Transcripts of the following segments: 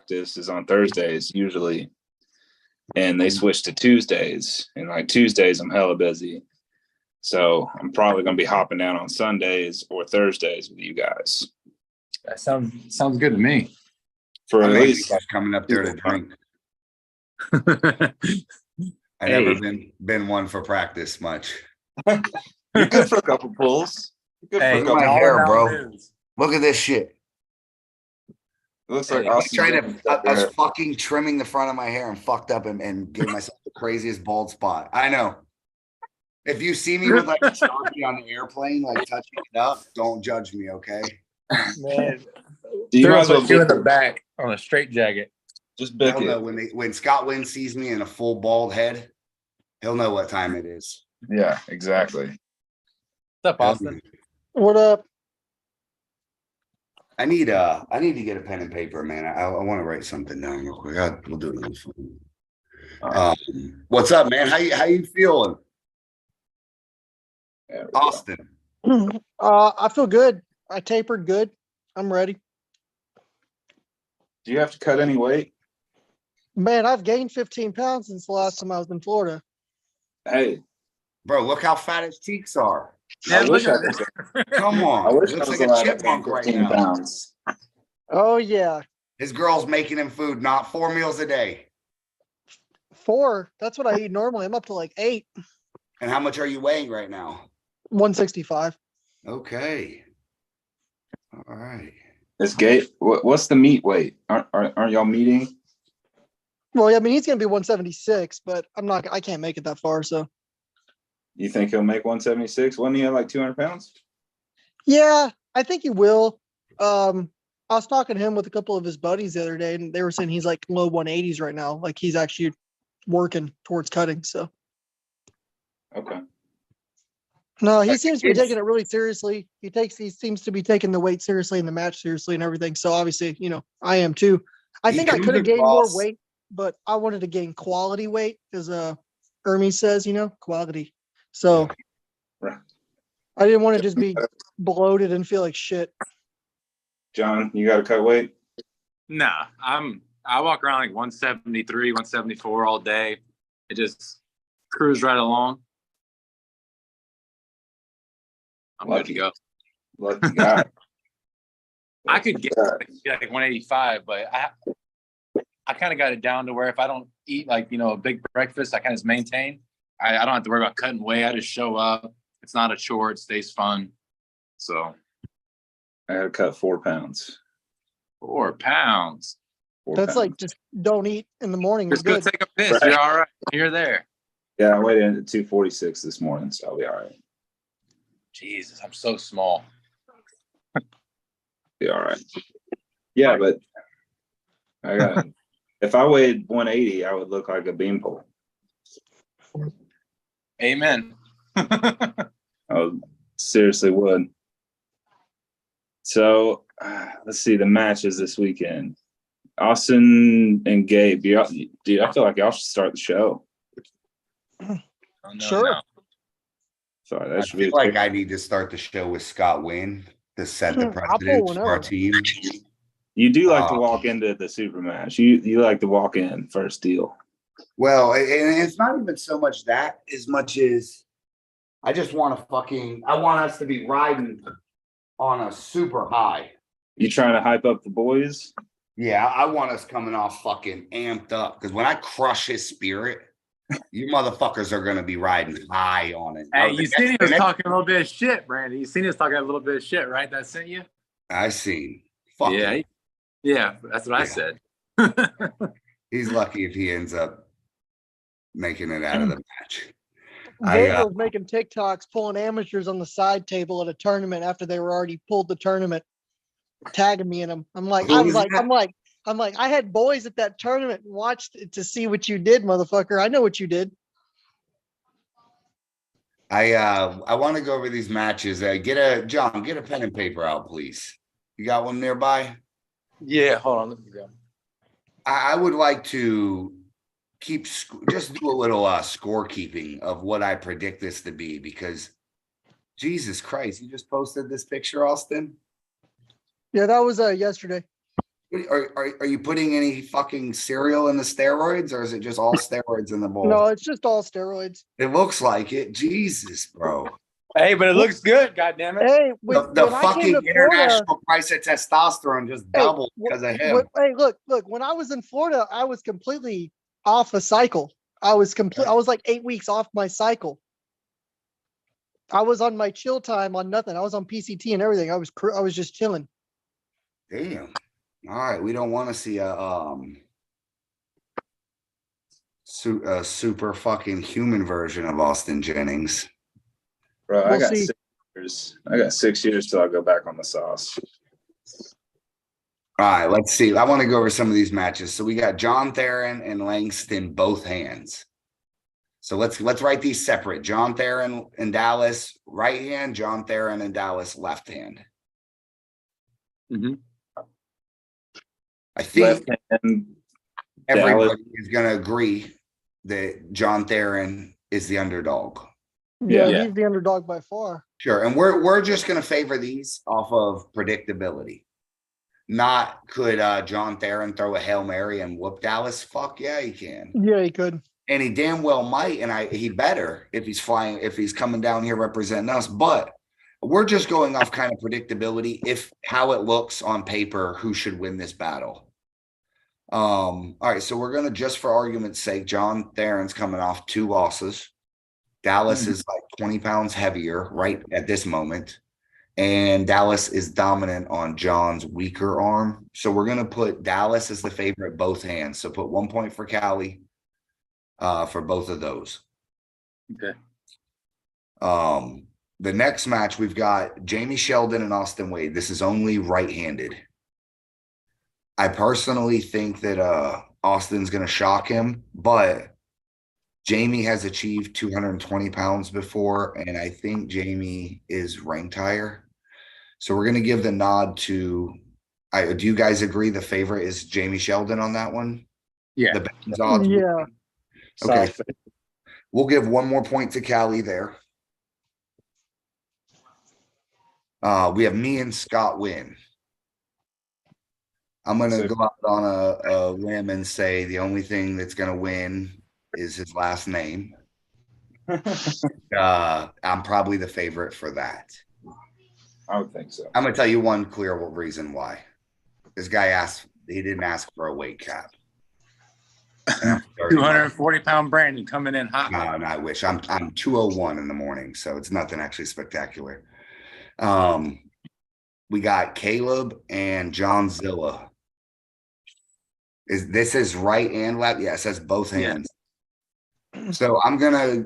practice is on Thursdays usually, and they switched to Tuesdays, and like Tuesdays I'm hella busy. So I'm probably going to be hopping down on Sundays or Thursdays with you guys. That sounds good to me. For at least just coming up there to drink. I never been one for practice much. You're good for a couple pulls. Look at my hair, bro. Look at this shit. It looks like I was fucking trimming the front of my hair and fucked up and gave myself the craziest bald spot. I know. If you see me with like a Sharpie on the airplane, like touching it up, don't judge me, okay? Man, you might as well you in the back on a straight jacket. Just bick it. When Scott Wynn sees me in a full bald head, he'll know what time it is. Yeah, exactly. What's up, Austin? What up? I need to get a pen and paper, man. I want to write something down real quick. We'll do it on the phone. What's up, man? How you feeling? Austin. I feel good. I tapered good. I'm ready. Do you have to cut any weight? Man, I've gained 15 pounds since the last time I was in Florida. Hey, bro, look how fat his cheeks are. Yeah, I wish I could. Come on. I wish looks I was like allowed a chipmunk to right 15 now. pounds. Oh, yeah. His girl's making him food, not 4 meals a day. 4. That's what I eat normally. I'm up to like 8. And how much are you weighing right now? 165. Okay. All right. Is Gate? What's the meet weight? Aren't y'all meeting? Well, yeah, I mean, he's going to be 176, but I can't make it that far. So You think he'll make 176? Wasn't he at like 200 pounds? yeah, I think he will. I was talking to him with a couple of his buddies the other day, and they were saying he's like low 180s right now. Like he's actually working towards cutting. So Okay. no, he seems to be taking it really seriously. He seems to be taking the weight seriously and the match seriously and everything. So obviously, I am too. I think I could have gained more weight, but I wanted to gain quality weight, as Hermes says, quality. So Right. I didn't want to just be bloated and feel like shit. John, you got to cut weight? Nah, I walk around like 173, 174 all day. It just cruise right along. I'm good to go. Lucky guy. I could get like 185, but I kind of got it down to where if I don't eat like, a big breakfast, I kind of just maintain. I don't have to worry about cutting weight. I just show up. It's not a chore. It stays fun. So I got to cut 4 pounds. 4 pounds. That's like just don't eat in the morning. Just go take a piss. Right. You're all right. You're there. Yeah, I weighed in at 246 this morning, so I'll be all right. Jesus, I'm so small. Be all right. Yeah, but if I weighed 180, I would look like a beanpole. Amen. I seriously would. So let's see the matches this weekend. Austin and Gabe, dude, I feel like y'all should start the show. Sure. Sorry, that I should be feel like I need to start the show with Scott Wynn to set the precedent for our team. You do like to walk into the super match. You like to walk in first deal. Well, and it's not even so much that as much as I just want I want us to be riding on a super high. You trying to hype up the boys? Yeah, I want us coming off fucking amped up because when I crush his spirit, you motherfuckers are going to be riding high on it. Hey, you seen he was talking a little bit of shit, Brandon. You seen he was talking a little bit of shit, right? That sent you? I seen. Fuck yeah. him. Yeah, that's what I said. He's lucky if he ends up making it out of the match. Gabe was making TikToks pulling amateurs on the side table at a tournament after they were already pulled the tournament, tagging me in them. I'm like, I had boys at that tournament and watched it to see what you did, motherfucker. I know what you did. I want to go over these matches. John, get a pen and paper out, please. You got one nearby? Yeah, hold on. Let me go. I would like to just do a little scorekeeping of what I predict this to be, because Jesus Christ, you just posted this picture, Austin? Yeah, that was yesterday. Are you putting any fucking cereal in the steroids, or is it just all steroids in the bowl? No, it's just all steroids. It looks like it. Jesus, bro. Hey, but it looks good. God damn it. Hey, The when I came fucking to Florida, international price of testosterone just doubled because of him. hey, look, when I was in Florida, I was completely off a cycle. I was like 8 weeks off my cycle. I was on my chill time on nothing. I was on PCT and everything. I was just chilling. Damn. All right, we don't want to see a super fucking human version of Austin Jennings. Bro, I We'll got see. 6 years. I got 6 years till I go back on the sauce. All right, let's see. I want to go over some of these matches. So we got John Theron and Langston both hands. So let's write these separate. John Theron and Dallas right hand, John Theron and Dallas left hand. Mm-hmm. I think Left hand, everybody Dallas. is going to agree that John Theron is the underdog. Yeah, Yeah. he's the underdog by far. Sure. And we're just going to favor these off of predictability. Not could John Theron throw a Hail Mary and whoop Dallas? Fuck yeah, he can. Yeah, he could. And he damn well might, and he better if he's coming down here representing us. But we're just going off kind of predictability, if how it looks on paper, who should win this battle. All right, so we're gonna, just for argument's sake, John Theron's coming off 2 losses. Dallas is like 20 pounds heavier right at this moment. And Dallas is dominant on John's weaker arm. So we're gonna put Dallas as the favorite both hands. So put 1 point for Cali. For both of those. Okay. The next match, we've got Jamie Sheldon and Austin Wade. This is only right-handed. I personally think that Austin's going to shock him, but Jamie has achieved 220 pounds before, and I think Jamie is ranked higher. So we're going to give the nod to do you guys agree the favorite is Jamie Sheldon on that one? Yeah. The betting odds? Yeah. Okay. South. We'll give 1 more point to Cali there. We have me and Scott win. I'm going to go out on a limb and say the only thing that's going to win is his last name. I'm probably the favorite for that. I would think so. I'm going to tell you one clear reason why. This guy he didn't ask for a weight cap. 240-pound Brandon coming in hot. No, I wish. I'm 201 in the morning, so it's nothing actually spectacular. We got Caleb and John Zilla. This is right and left? Yeah, it says both hands. Yeah. So I'm gonna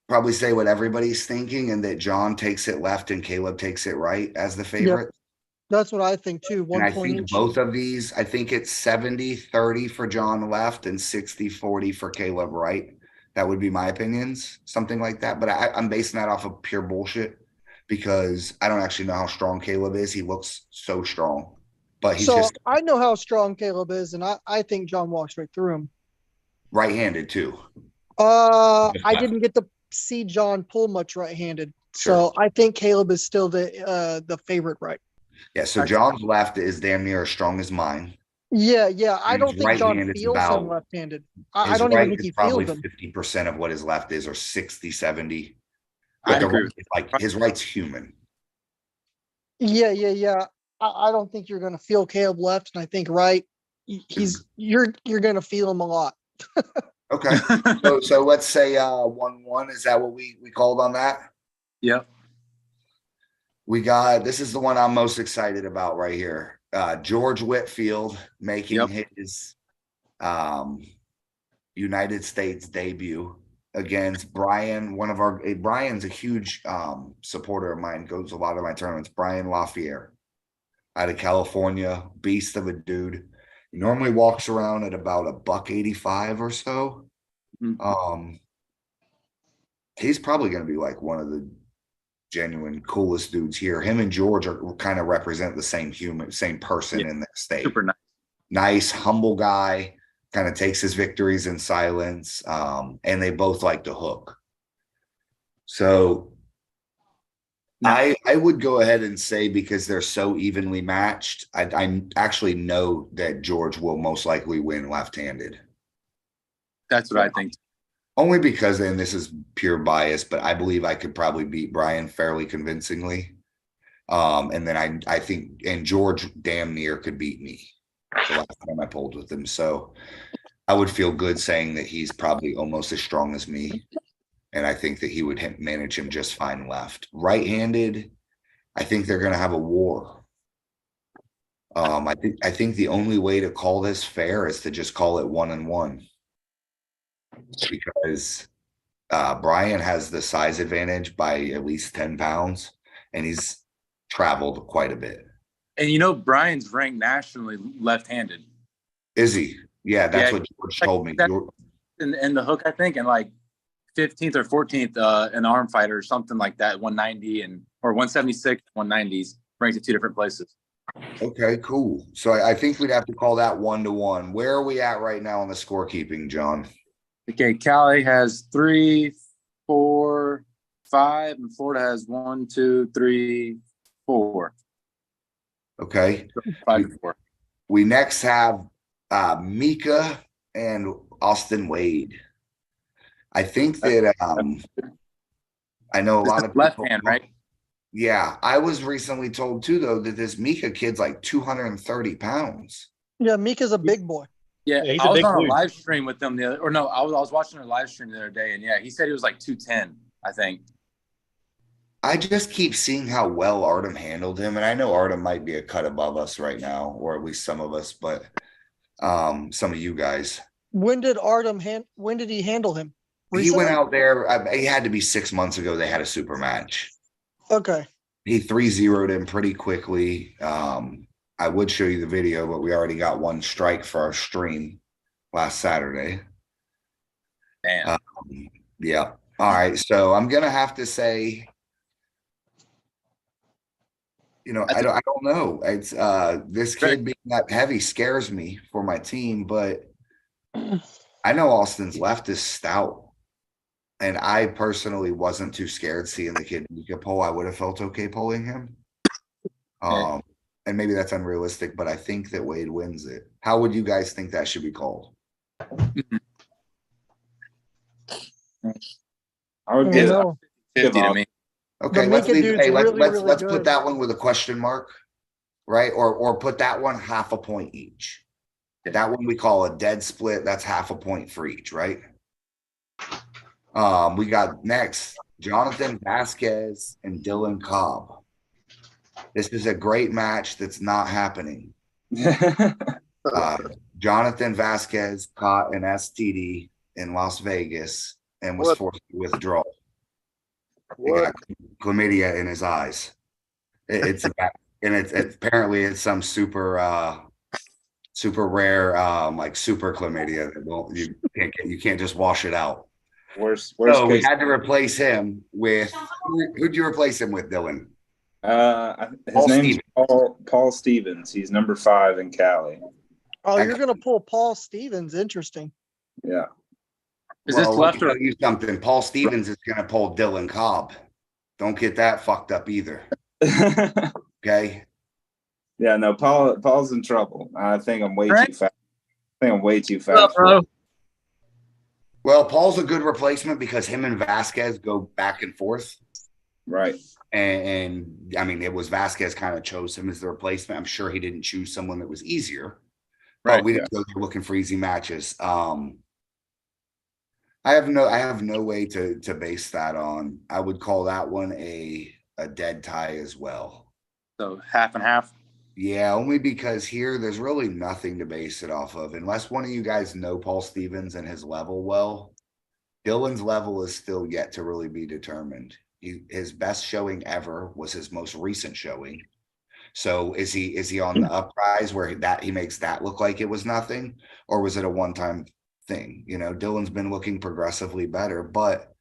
probably say what everybody's thinking, and that John takes it left and Caleb takes it right as the favorite. Yep. That's what I think too. And I think both of these, I think it's 70-30 for John left and 60-40 for Caleb right. That would be my opinions, something like that. But I'm basing that off of pure bullshit because I don't actually know how strong Caleb is. He looks so strong, but he's just I know how strong Caleb is, and I think John walks right through him. Right-handed too. I didn't get to see John pull much right-handed, so I think Caleb is still the favorite right. Yeah, so John's left is damn near as strong as mine. Yeah. I don't think John feels him left-handed. I don't even think he feels him. 50% of what his left is, or 60, 70. I agree. Like his right's human. Yeah. I don't think you're going to feel Caleb left, and I think right. You're going to feel him a lot. Okay. So let's say 1-1. Is that what we called on that? Yep. We got, this is the one I'm most excited about right here. George Whitfield making his United States debut against Brian. Brian's a huge supporter of mine, goes to a lot of my tournaments. Brian Lafayette out of California, beast of a dude. He normally walks around at about $185 or so. Mm-hmm. He's probably going to be like one of the genuine coolest dudes here. Him and George are kind of represent the same person in the state. Super nice, humble guy, kind of takes his victories in silence. And they both like to hook. So I would go ahead and say, because they're so evenly matched, I actually know that George will most likely win left-handed. That's what I think. Only because, and this is pure bias, but I believe I could probably beat Brian fairly convincingly. And then I think, and George damn near could beat me the last time I pulled with him. So I would feel good saying that he's probably almost as strong as me. And I think that he would manage him just fine left. Right-handed, I think they're going to have a war. I think the only way to call this fair is to just call it 1-1. Because Brian has the size advantage by at least 10 pounds, and he's traveled quite a bit. And Brian's ranked nationally left-handed. Is he? Yeah, that's what George told me. In the hook, I think, and like 15th or 14th in arm fighter or something like that, 190 or 176, 190s, ranked at 2 different places. Okay, cool. So I think we'd have to call that 1-1. Where are we at right now on the scorekeeping, John? Okay, Cali has 3, 4, 5, and Florida has 1, 2, 3, 4. Okay. 5 and 4. We next have Mika and Austin Wade. I think that I know a lot of people, left hand, right? Yeah, I was recently told too, though, that this Mika kid's like 230 pounds. Yeah, Mika's a big boy. Yeah, he's I a was big on a dude. live stream with them I was watching a live stream the other day, and yeah, he said he was like 210, I think. I just keep seeing how well Artem handled him, and I know Artem might be a cut above us right now, or at least some of us, but some of you guys. When did he handle him? He went Recently? out there. He had to be 6 months ago. They had a super match. Okay. He 3-0'd him pretty quickly. I would show you the video, but we already got 1 strike for our stream last Saturday. Damn. Yeah. All right. So I'm gonna have to say, I don't know. It's this kid being that heavy scares me for my team, but I know Austin's left is stout. And I personally wasn't too scared seeing the kid Mika pull. I would have felt okay pulling him. And maybe that's unrealistic, but I think that Wade wins it. How would you guys think that should be called? I would give 50 to me. Okay, The let's Mika leave. dude's Hey, let's really put good. that one with a question mark, right? Or put that one half a point each. That one we call a dead split. That's half a point for each, right? We got next Jonathan Vasquez and Dylan Cobb. This is a great match that's not happening. Jonathan Vasquez caught an STD in Las Vegas and was forced to withdraw. He got chlamydia in his eyes. It's apparently it's some super rare like super chlamydia that you can't just wash it out. Worst So we case. had to replace him with who'd you replace him with, Dylan? His name's Paul Stevens. He's number 5 in Cali. Oh, you're gonna pull Paul Stevens. Interesting. Yeah. Is this left or tell you something? Paul Stevens is gonna pull Dylan Cobb. Don't get that fucked up either. Okay. Yeah, no, Paul's in trouble. I think I'm way too fast. I think I'm way too fast. Well, Paul's a good replacement because him and Vasquez go back and forth. Right. And I mean, it was Vasquez kind of chose him as the replacement. I'm sure he didn't choose someone that was easier. Right. But we didn't go there looking for easy matches. I have no way to base that on. I would call that one a dead tie as well. So half and half. Yeah, only because here there's really nothing to base it off of. Unless one of you guys know Paul Stevens and his level well, Dylan's level is still yet to really be determined. His best showing ever was his most recent showing. So is he on the uprise where he makes that look like it was nothing, or was it a one-time thing? Dylan's been looking progressively better, but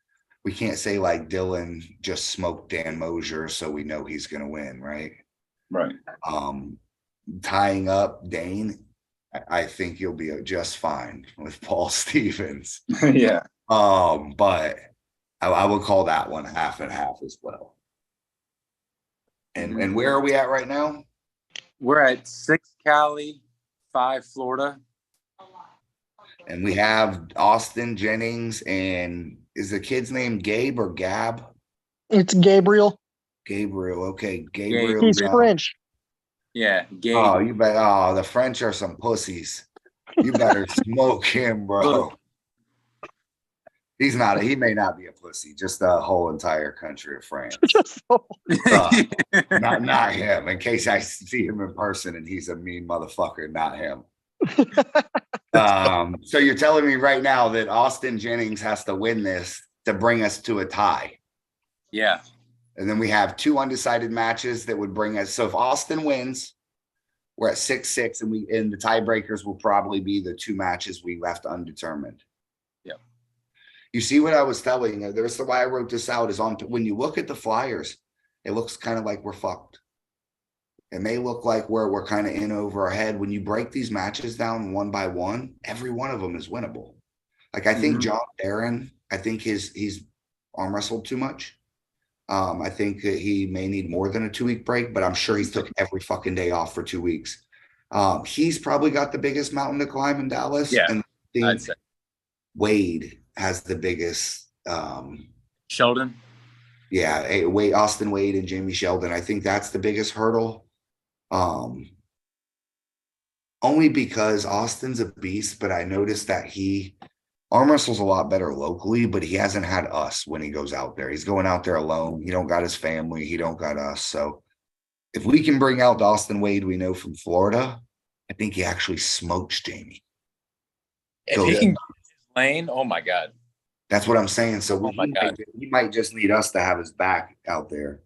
we can't say like Dylan just smoked Dan Mosier, so we know he's going to win, right? Right. Tying up Dane, I think you'll be just fine with Paul Stevens. Yeah. But I would call that one half and half as well. And where are we at right now? We're at 6 Cali, 5 Florida. And we have Austin Jennings, and is the kid's name Gabe or Gab? It's Gabriel. Gabriel. Okay, Gabriel. He's French. Yeah, Gabe. Oh, you bet. Oh, the French are some pussies. You better smoke him, bro. He's not. He may not be a pussy. Just the whole entire country of France. Not him. In case I see him in person and he's a mean motherfucker, not him. So you're telling me right now that Austin Jennings has to win this to bring us to a tie. Yeah. And then we have 2 undecided matches that would bring us. So if Austin wins, we're at 6-6, and the tiebreakers will probably be the 2 matches we left undetermined. Yep. You see what I was telling you? There's the why I wrote this out is on when you look at the Flyers, it looks kind of like we're fucked. And they look like we're kind of in over our head. When you break these matches down one by one, every one of them is winnable. Like I think John Barron, I think he's arm wrestled too much. I think that he may need more than a 2-week break, but I'm sure he took every fucking day off for 2 weeks. He's probably got the biggest mountain to climb in Dallas. Yeah, and I I'd think say Wade has the biggest. Sheldon. Yeah, Austin Wade and Jamie Sheldon. I think that's the biggest hurdle. Only because Austin's a beast, but I noticed that he arm wrestles a lot better locally, but he hasn't had us when he goes out there. He's going out there alone. He don't got his family. He don't got us. So if we can bring out the Austin Wade we know from Florida, I think he actually smokes Jamie. If he can go his lane, oh my God. That's what I'm saying. So he might just need us to have his back out there.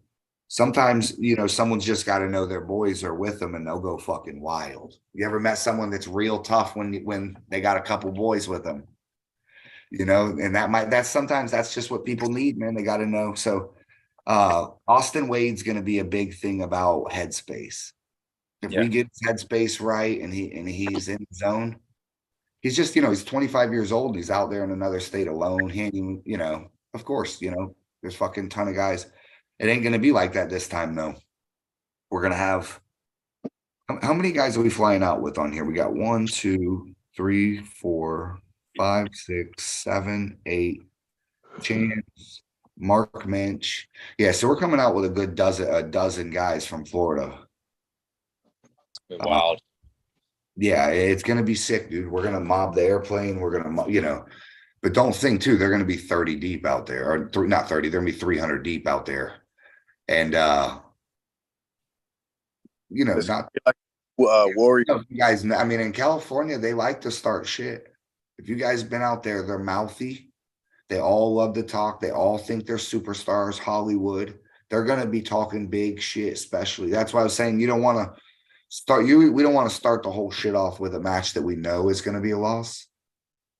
Sometimes, someone's just got to know their boys are with them and they'll go fucking wild. You ever met someone that's real tough when they got a couple boys with them? And sometimes that's just what people need, man. They got to know. So Austin Wade's going to be a big thing about headspace. If we get his headspace right and he's in the zone, he's just, he's 25 years old. And he's out there in another state alone. He ain't even, of course, there's fucking ton of guys. It ain't going to be like that this time, though. We're going to have, how many guys are we flying out with on here? We got 1, 2, 3, 4, 5, 6, 7, 8. Chance, Mark Minch. Yeah, so we're coming out with a dozen guys from Florida. Wild. Yeah, it's going to be sick, dude. We're going to mob the airplane. We're going to, but don't think, too, they're going to be 30 deep out there. Or not 30, they're going to be 300 deep out there. And, not Warrior. guys, I mean, in California, they like to start shit. If you guys been out there, they're mouthy. They all love to talk. They all think they're superstars, Hollywood. They're going to be talking big shit, especially. That's why I was saying you don't want to start. We don't want to start the whole shit off with a match that we know is going to be a loss.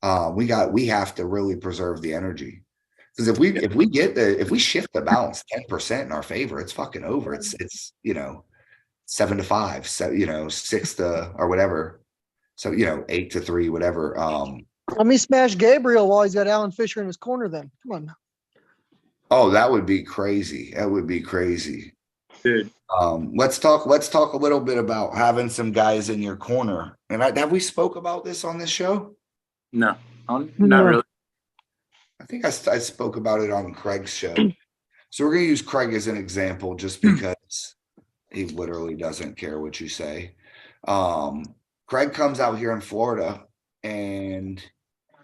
We have to really preserve the energy. Because if we shift the balance 10% in our favor, it's fucking over. It's 7-5, 6 to or whatever. So 8-3, whatever. Let me smash Gabriel while he's got Alan Fisher in his corner. Then come on. Oh, that would be crazy. That would be crazy, dude. Let's talk a little bit about having some guys in your corner. And have we spoke about this on this show? No, not really. I think I spoke about it on Craig's show. So we're going to use Craig as an example just because he literally doesn't care what you say. Craig comes out here in Florida, and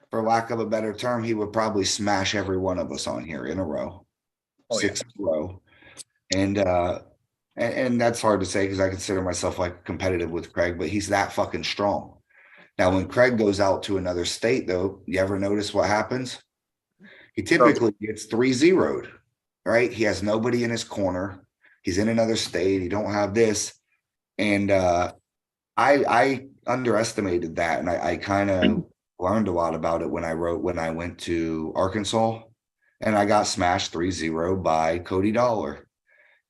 for lack of a better term, he would probably smash every one of us on here in a row, 6 in a row. And that's hard to say because I consider myself like competitive with Craig, but he's that fucking strong. Now, when Craig goes out to another state, though, you ever notice what happens? He typically gets 3-0'd, right? He has nobody in his corner. He's in another state. He don't have this. And I underestimated that. And I kind of learned a lot about it when I went to Arkansas, and I got smashed 3-0 by Cody Dollar.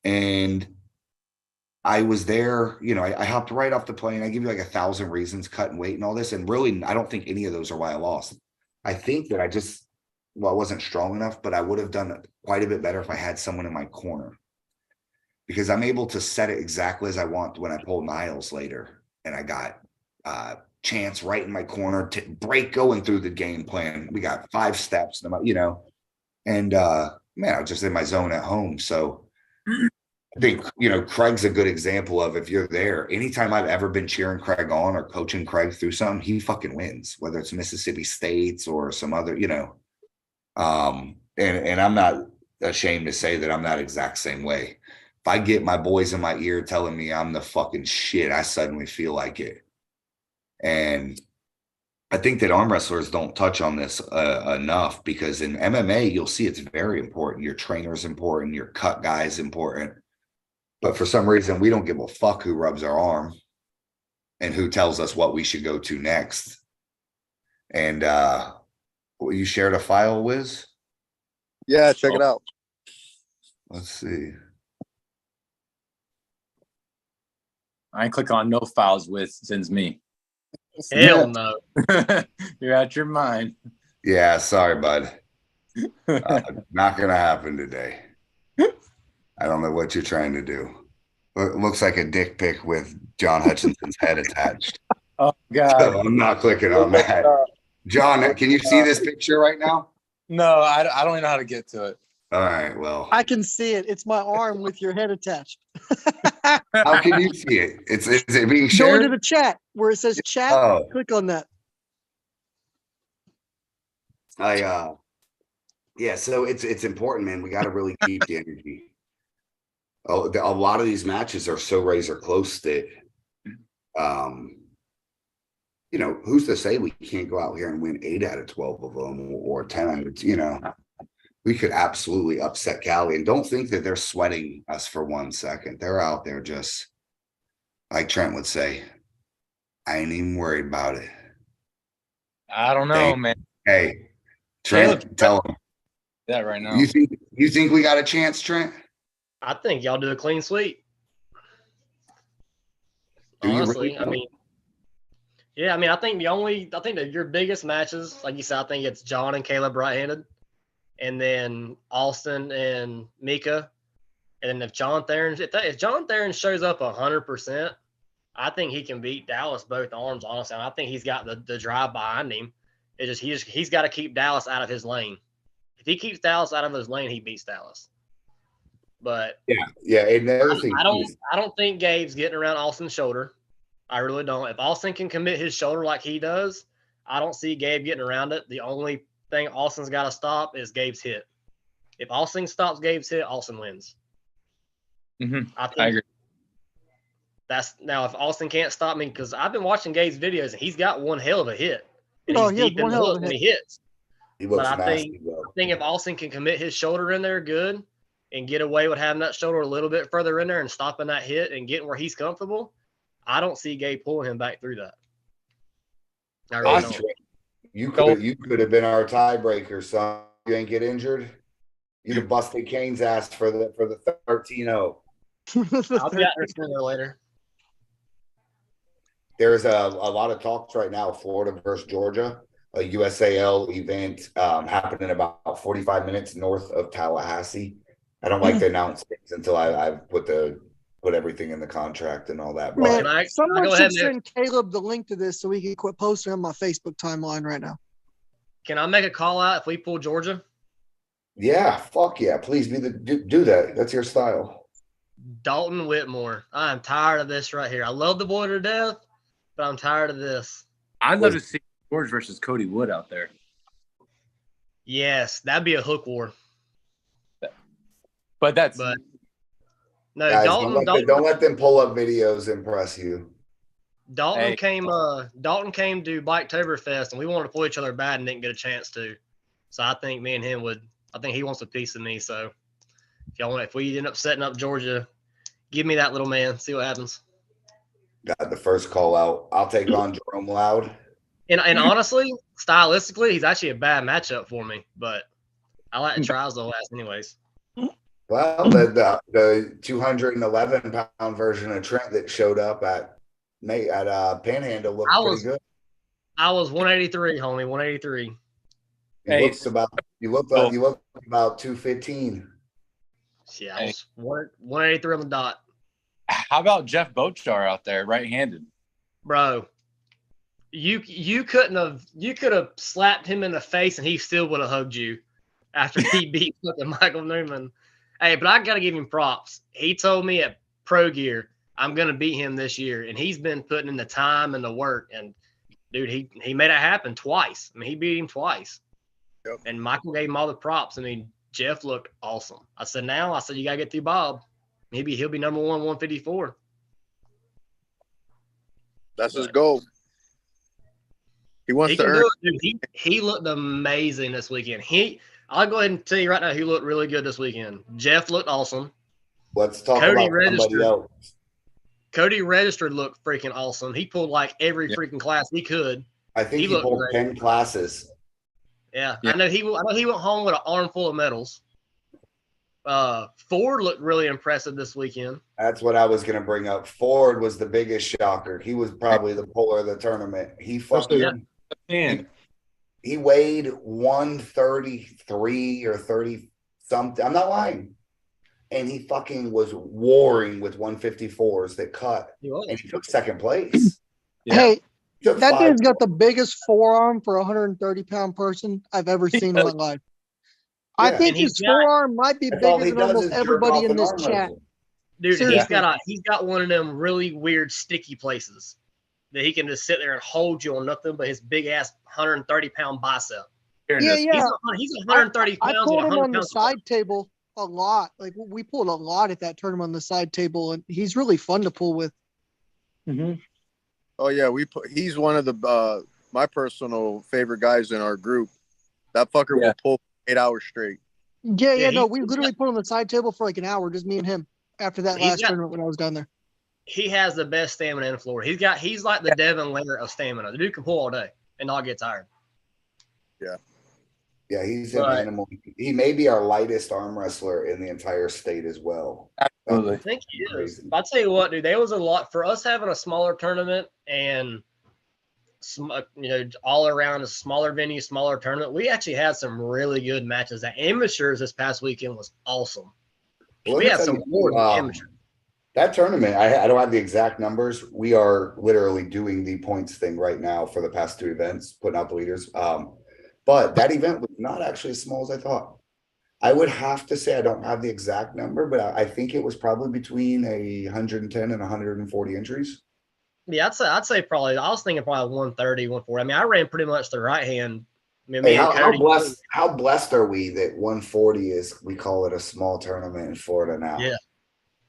And I was there, I hopped right off the plane. I give you like 1,000 reasons, cut and weight and all this. And really, I don't think any of those are why I lost. I think that I wasn't strong enough, but I would have done quite a bit better if I had someone in my corner. because I'm able to set it exactly as I want when I pull Niles later. And I got Chance right in my corner to break going through the game plan. We got 5 steps, and man, I was just in my zone at home. So I think, Craig's a good example of, if you're there, anytime I've ever been cheering Craig on or coaching Craig through something, he fucking wins, whether it's Mississippi State's or some other, and I'm not ashamed to say that I'm that exact same way. If I get my boys in my ear telling me I'm the fucking shit, I suddenly feel like it. And I think that arm wrestlers don't touch on this enough, because in MMA, you'll see it's very important. Your trainer's important. Your cut guy is important. But for some reason, we don't give a fuck who rubs our arm and who tells us what we should go to next. And you shared a file, Wiz? Yeah, check it out. Let's see. I click on no files with, sends me. Hell no. You're out your mind. Yeah, sorry, bud. Not gonna happen today. I don't know what you're trying to do. It looks like a dick pic with John Hutchinson's head attached. Oh God! So I'm not clicking on that. John, can you see this picture right now? No, I don't even know how to get to it. All right, well, I can see it. It's my arm with your head attached. how can you see it? Is it being Go shared? into the chat where it says chat. Oh. Click on that. Yeah, so it's important, man. We got to really keep the energy. Oh, a lot of these matches are so razor close that, who's to say we can't go out here and win 8 out of 12 of them or 10 out of, we could absolutely upset Cali. And don't think that they're sweating us for 1 second. They're out there just, like Trent would say, I ain't even worried about it. I don't know, man. Hey, Trent, tell him. That right now. You think we got a chance, Trent? I think y'all do a clean sweep. Do you Honestly, really? I think that your biggest matches, like you said, I think it's John and Caleb right-handed, and then Austin and Mika. And then if John Theron shows up 100%, I think he can beat Dallas both arms, honestly. And I think he's got the drive behind him. He's got to keep Dallas out of his lane. If he keeps Dallas out of his lane, he beats Dallas. But yeah. Another thing, I don't think Gabe's getting around Austin's shoulder. I really don't. If Austin can commit his shoulder like he does, I don't see Gabe getting around it. The only thing Austin's got to stop is Gabe's hit. If Austin stops Gabe's hit, Austin wins. Mm-hmm. I agree. Now if Austin can't stop me, because I've been watching Gabe's videos and he's got one hell of a hit. And he's deep in the hook when he hits. He looks but I nasty, think if Austin can commit his shoulder in there good and get away with having that shoulder a little bit further in there and stopping that hit and getting where he's comfortable, I don't see Gabe pulling him back through that. I really don't. You could have been our tiebreaker, son. You ain't get injured. You'd have busted Kane's ass for the 13-0. I'll be out there sooner or later. There's a lot of talks right now, Florida versus Georgia, a USAL event happening about 45 minutes north of Tallahassee. I don't like to announce things until I've put everything in the contract and all that. Man, But someone should send Caleb the link to this so we can quit posting on my Facebook timeline right now. Can I make a call out if we pull Georgia? Yeah, fuck yeah. Please do that. That's your style. Dalton Whitmore. I am tired of this right here. I love the boy to death, but I'm tired of this. I'd love to see George versus Cody Wood out there. Yes, that'd be a hook war. But no, Guys, Dalton don't let them pull up videos impress you. Dalton came to Biketoberfest and we wanted to pull each other bad and didn't get a chance to. So I think me and him I think he wants a piece of me. So if we end up setting up Georgia, give me that little man, see what happens. Got the first call out. I'll take on Jerome Loud. And honestly, stylistically, he's actually a bad matchup for me, but I like the trials though last anyways. Well, the 211-pound version of Trent that showed up at Panhandle looked pretty good. I was 183, homie, 183. You looked about 215. Yeah, I was 183 on the dot. How about Jeff Bochar out there, right-handed? Bro, you could have slapped him in the face and he still would have hugged you after he beat fucking Michael Newman. Hey, but I gotta give him props. He told me at Pro Gear, I'm gonna beat him this year, and he's been putting in the time and the work. And dude, he made it happen twice. I mean, he beat him twice. Yep. And Michael gave him all the props. I mean, Jeff looked awesome. I said, you gotta get through Bob. Maybe he'll be number 154. That's his goal. He wants He to can earn. do it, dude. He looked amazing this weekend. I'll go ahead and tell you right now, he looked really good this weekend. Jeff looked awesome. Let's talk Cody about registered. somebody else. Cody registered looked freaking awesome. He pulled like every freaking class he could. I think He he looked pulled great. 10 classes. Yeah. Yeah. I know he went home with an armful of medals. Ford looked really impressive this weekend. That's what I was going to bring up. Ford was the biggest shocker. He was probably the puller of the tournament. He fucking Man, he weighed 133 or 30 something. I'm not lying. And he fucking was warring with 154s that cut. He was. And he took second place. Yeah. Hey, He took that five- dude's got the biggest forearm for a 130-pound person I've ever seen in my life. I Yeah. think And he's his got- forearm might be That's all bigger he than does almost is jerk everybody off in an this arm chat. wrestle. Dude, Seriously. he's got one of them really weird sticky places that he can just sit there and hold you on nothing but his big ass 130-pound bicep. here it Yeah, is. yeah. He's 130 I pounds. pulled and him on 100 the pounds side table a lot. Like we pulled a lot at that tournament on the side table, and he's really fun to pull with. Oh yeah, he's one of the my personal favorite guys in our group. That fucker Yeah. will pull 8 hours straight. Yeah, no, he's- we literally put on the side table for like an hour, just me and him. After that He's last got- tournament when I was down there. He has the best stamina in the floor. He's like the Devin Lair of stamina. The dude can pull all day and not get tired. Yeah, he's an Right. animal. He may be our lightest arm wrestler in the entire state as well. Absolutely. I think he is. Crazy. I'll tell you what, dude. There was a lot for us having a smaller tournament and all around a smaller venue, smaller tournament. We actually had some really good matches. The amateurs this past weekend was awesome. Well, We let me had tell some you, more than amateurs. that tournament, I don't have the exact numbers. We are literally doing the points thing right now for the past two events, putting out the leaders. But that event was not actually as small as I thought. I would have to say I don't have the exact number, but I think it was probably between 110 and 140 entries. Yeah, I'd say probably. I was thinking probably 130, 140. I mean, I ran pretty much the right hand. I mean, Hey, me and Cody. how blessed are we that 140 is, we call it a small tournament in Florida now. Yeah.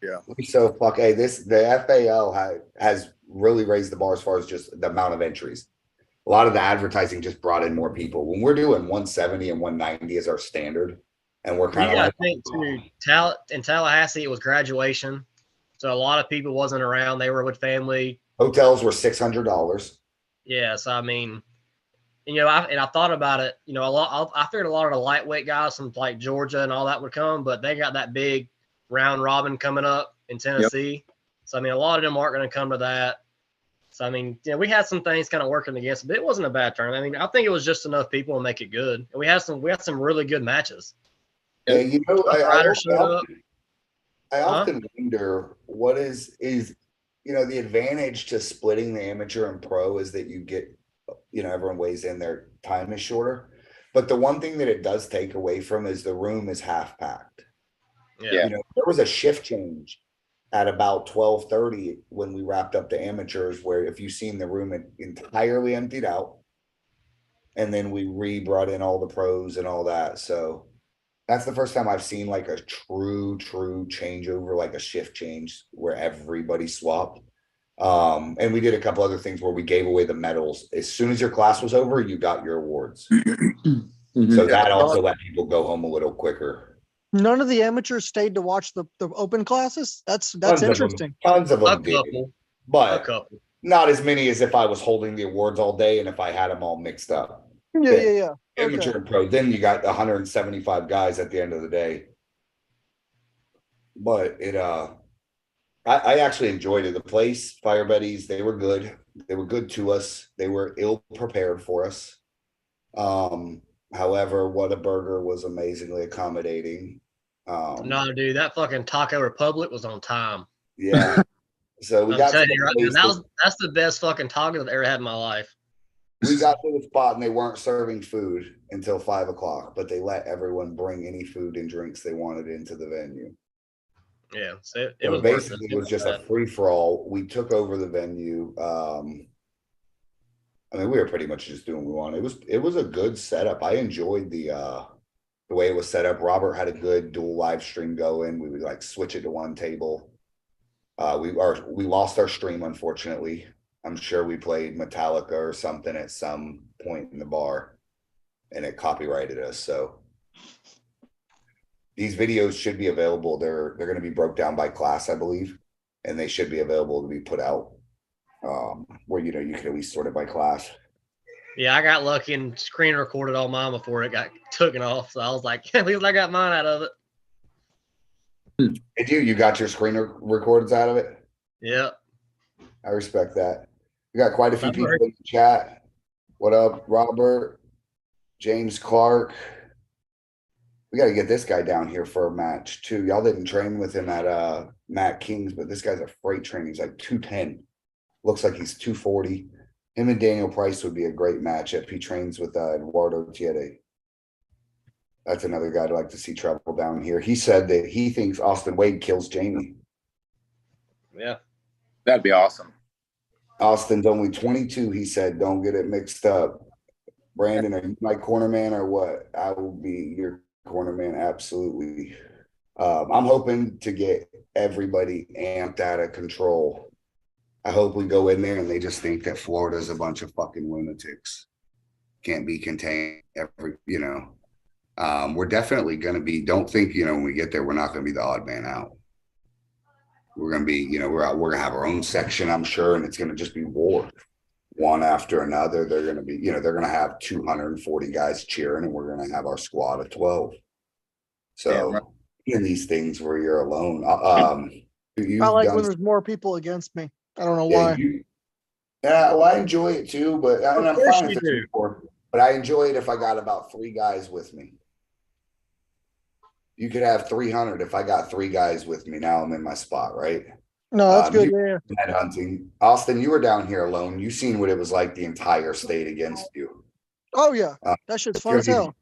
Yeah. We're so the FAL has really raised the bar as far as just the amount of entries. A lot of the advertising just brought in more people. When we're doing 170 and 190 as our standard, and we're You kind of got like, to think too. In Tallahassee, it was graduation, so a lot of people wasn't around. They were with family. hotels were $600. Yeah, so I mean, I thought about it. I figured a lot of the lightweight guys from like Georgia and all that would come, but they got that big round robin coming up in Tennessee. So I mean, a lot of them aren't going to come to that. So I mean, we had some things kind of working against it, but it wasn't a bad tournament. I mean, I think it was just enough people to make it good, and we had some really good matches. Yeah, Riders showed up. I often wonder what is the advantage to splitting the amateur and pro is that you get, everyone weighs in, their time is shorter. But the one thing that it does take away from is the room is half packed. Yeah. There was a shift change at about 12:30 when we wrapped up the amateurs, where if you've seen the room entirely emptied out, and then we brought in all the pros and all that. So that's the first time I've seen like a true changeover, like a shift change where everybody swapped. And we did a couple other things where we gave away the medals. As soon as your class was over, you got your awards. So that also let people go home a little quicker. None of the amateurs stayed to watch the open classes. That's Tons interesting. Tons of A them did, couple. A but couple. not as many as if I was holding the awards all day and if I had them all mixed up. Yeah. Amateur Okay. and pro, then you got 175 guys at the end of the day. But I actually enjoyed it. The place, Fire Buddies, they were good. They were good to us. They were ill prepared for us. However, Whataburger was amazingly accommodating. No, dude, that fucking Taco Republic was on time. Yeah. So we I'm got to telling the you right place now, that's the best fucking taco I've ever had in my life. we got to the spot and they weren't serving food until 5 o'clock, but they let everyone bring any food and drinks they wanted into the venue. Yeah, so it So was basically, worth it was just a free for all. We took over the venue. I mean, we were pretty much just doing what we wanted. It was a good setup. I enjoyed the way it was set up. Robert had a good dual live stream going. We would like switch it to one table. We lost our stream, unfortunately. I'm sure we played Metallica or something at some point in the bar, and it copyrighted us. So these videos should be available. They're going to be broke down by class, I believe, and they should be available to be put out. Where you can at least sort it by class. Yeah, I got lucky and screen recorded on mine before it got taken off. So I was like, at least I got mine out of it. Did you? You got your screen recordings out of it? Yeah. I respect that. We got quite a few people Robert. in the chat. What up, Robert? James Clark. We got to get this guy down here for a match too. Y'all didn't train with him at Matt King's, but this guy's a freight trainer. He's like 210. Looks like he's 240. Him and Daniel Price would be a great matchup. He trains with Eduardo Tiede. That's another guy I'd like to see travel down here. He said that he thinks Austin Wade kills Jamie. Yeah. That'd be awesome. Austin's only 22. He said, don't get it mixed up. Brandon, are you my corner man or what? I will be your corner man. Absolutely. I'm hoping to get everybody amped out of control. I hope we go in there and they just think that Florida's a bunch of fucking lunatics. Can't be contained. We're definitely going to be, don't think, when we get there, we're not going to be the odd man out. We're going to be, we're going to have our own section, I'm sure. And it's going to just be war one after another. They're going to be, they're going to have 240 guys cheering and we're going to have our squad of 12. So in these things where you're alone, I like when there's more people against me. I don't know why. Well, I enjoy it too, but and I'm course fine you if do. there's more. But I enjoy it if I got about 3 guys with me. You could have 300 if I got 3 guys with me. Now I'm in my spot, right? No, that's good. Yeah. Head hunting. Austin, you were down here alone. You seen what it was like the entire state against you. Oh yeah, that shit's fun as hell.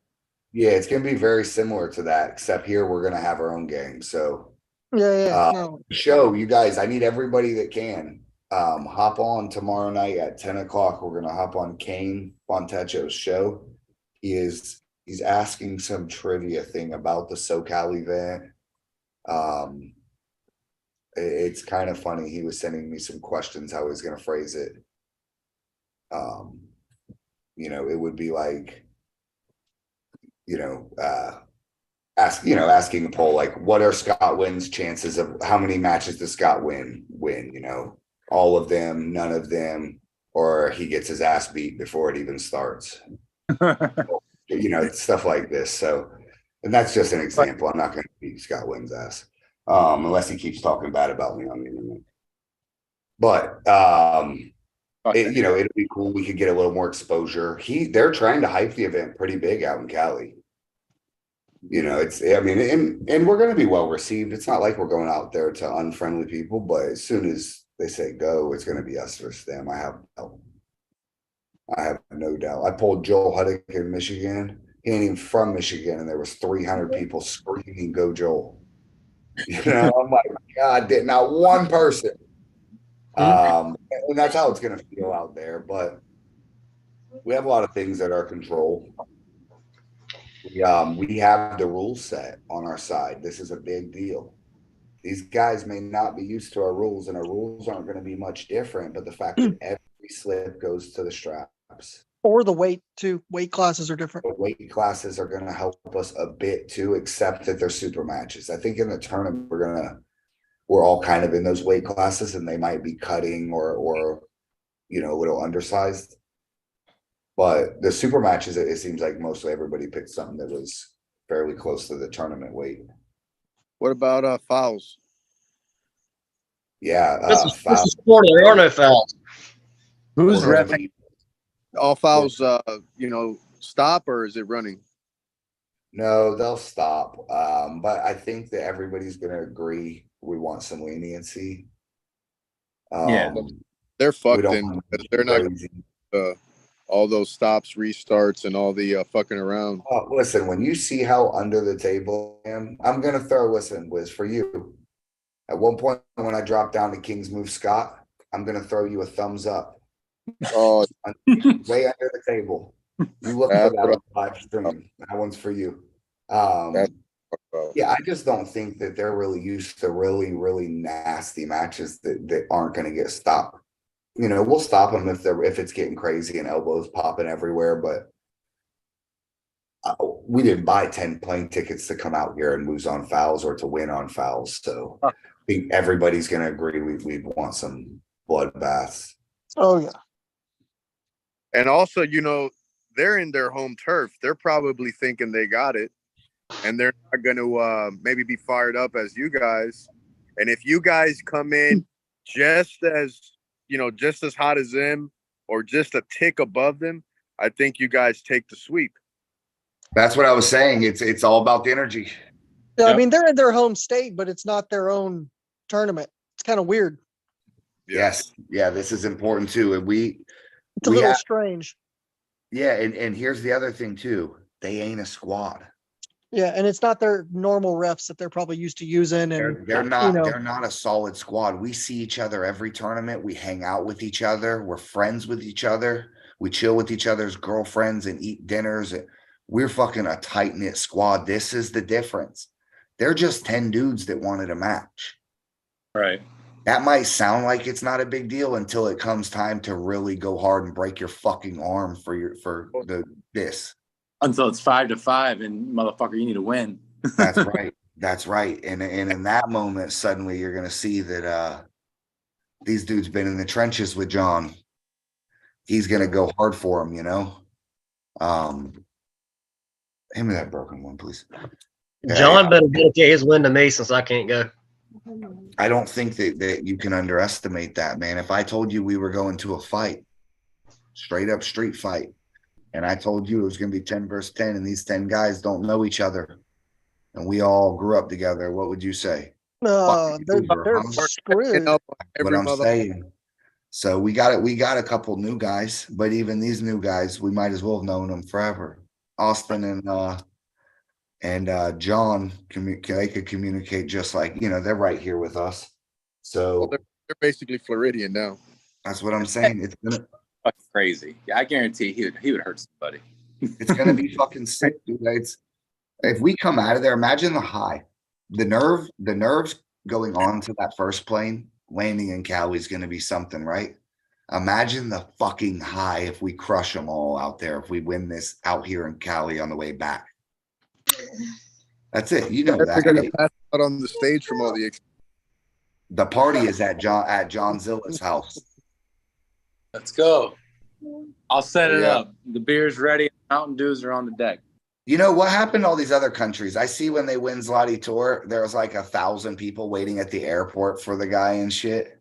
Yeah, it's gonna be very similar to that, except here we're gonna have our own game. So Yeah. No. show you guys, I need everybody that can hop on tomorrow night at 10 o'clock. We're gonna hop on Kane Fontecho's show. He's asking some trivia thing about the SoCal event. It's kind of funny. He was sending me some questions how he's gonna phrase it. It would be like, asking a poll, like, what are Scott Wynn's chances of how many matches does Scott win? All of them, none of them, or he gets his ass beat before it even starts. Stuff like this. So, and that's just an example. I'm not going to beat Scott Wynn's ass unless he keeps talking bad about me on the internet. But it'd be cool. We could get a little more exposure. They're trying to hype the event pretty big out in Cali. And we're going to be well received. It's not like we're going out there to unfriendly people, but as soon as they say go, it's going to be us versus them. I have no doubt. I pulled Joel Huddick in Michigan. He ain't even from Michigan, and there was 300 people screaming, "Go Joel!" I'm like, God, did not one person. And that's how it's going to feel out there. But we have a lot of things at our control. We have the rules set on our side. This is a big deal. These guys may not be used to our rules, and our rules aren't going to be much different. But the fact that every slip goes to the straps, Or the weight too. Weight classes are different. the weight classes are going to help us a bit too, except that they're super matches. I think in the tournament we're all kind of in those weight classes, and they might be cutting or a little undersized. But the super matches, it seems like mostly everybody picked something that was fairly close to the tournament weight. What about fouls? Yeah, This is sport. There are no fouls. Who's We're gonna reffing? All fouls, stop, or is it running? No, they'll stop. But I think that everybody's going to agree we want some leniency. Yeah. They're We fucked don't in want because to they're not crazy. all those stops, restarts, and all the fucking around. Listen, when you see how under the table I am, I'm going to throw, listen, Wiz, for you. At one point, when I drop down to King's Move Scott, I'm going to throw you a thumbs up. Oh, Way under the table. You look for That's that what on live stream. That one's for you. That's- Yeah, I just don't think that they're really used to really, really nasty matches that aren't going to get stopped. You know, we'll stop them if it's getting crazy and elbows popping everywhere, but we didn't buy 10 plane tickets to come out here and lose on fouls or to win on fouls. So I think everybody's going to agree we want some bloodbaths. Oh yeah. And also, you know, they're in their home turf. They're probably thinking they got it, and they're not going to maybe be fired up as you guys. And if you guys come in just as, you know, just as hot as them or just a tick above them, I think you guys take the sweep. That's what I was saying. It's all about the energy. Yeah, I Yep. mean they're in their home state, but it's not their own tournament. It's kind of weird. Yeah. Yes. Yeah, this is important too. And It's a We little have- strange. yeah, and here's the other thing too. They ain't a squad. Yeah, and it's not their normal refs that they're probably used to using. And They're not you know, they're not a solid squad. We see each other every tournament. We hang out with each other. We're friends with each other. We chill with each other's girlfriends and eat dinners. We're fucking a tight-knit squad. This is the difference. They're just 10 dudes that wanted a match. Right. That might sound like it's not a big deal until it comes time to really go hard and break your fucking arm for this. Until it's 5-5 and motherfucker, you need to win. That's right. That's right. And in that moment, suddenly you're gonna see that these dudes been in the trenches with John. He's gonna go hard for him, you know. Hand me that broken one, please. John better dedicate his win to me since I can't go. I don't think that you can underestimate that, man. If I told you we were going to a fight, straight up street fight, and I told you it was gonna be 10 versus 10, and these 10 guys don't know each other, and we all grew up together, what would you say? they're huh? screwed. What Every I'm mother- saying. So we got a couple new guys, but even these new guys, we might as well have known them forever. Austin and John they could communicate just like, you know, they're right here with us. So Well, they're basically Floridian now. that's what I'm saying. It's Fucking crazy. Yeah, I guarantee he would hurt somebody. gonna be fucking sick, dude. If we come out of there, imagine the high, the nerves going on to that first plane, landing in Cali is gonna be something, right? Imagine the fucking high if we crush them all out there, if we win this out here in Cali on the way back. That's it. You know They're going that. to pass out on the stage from all the. The party is at John Zilla's house. Let's go. I'll set it Yeah. up. The beer's ready. Mountain Dews are on the deck. You know what happened to all these other countries? I see when they win Zloty Tour, there was like 1,000 people waiting at the airport for the guy and shit.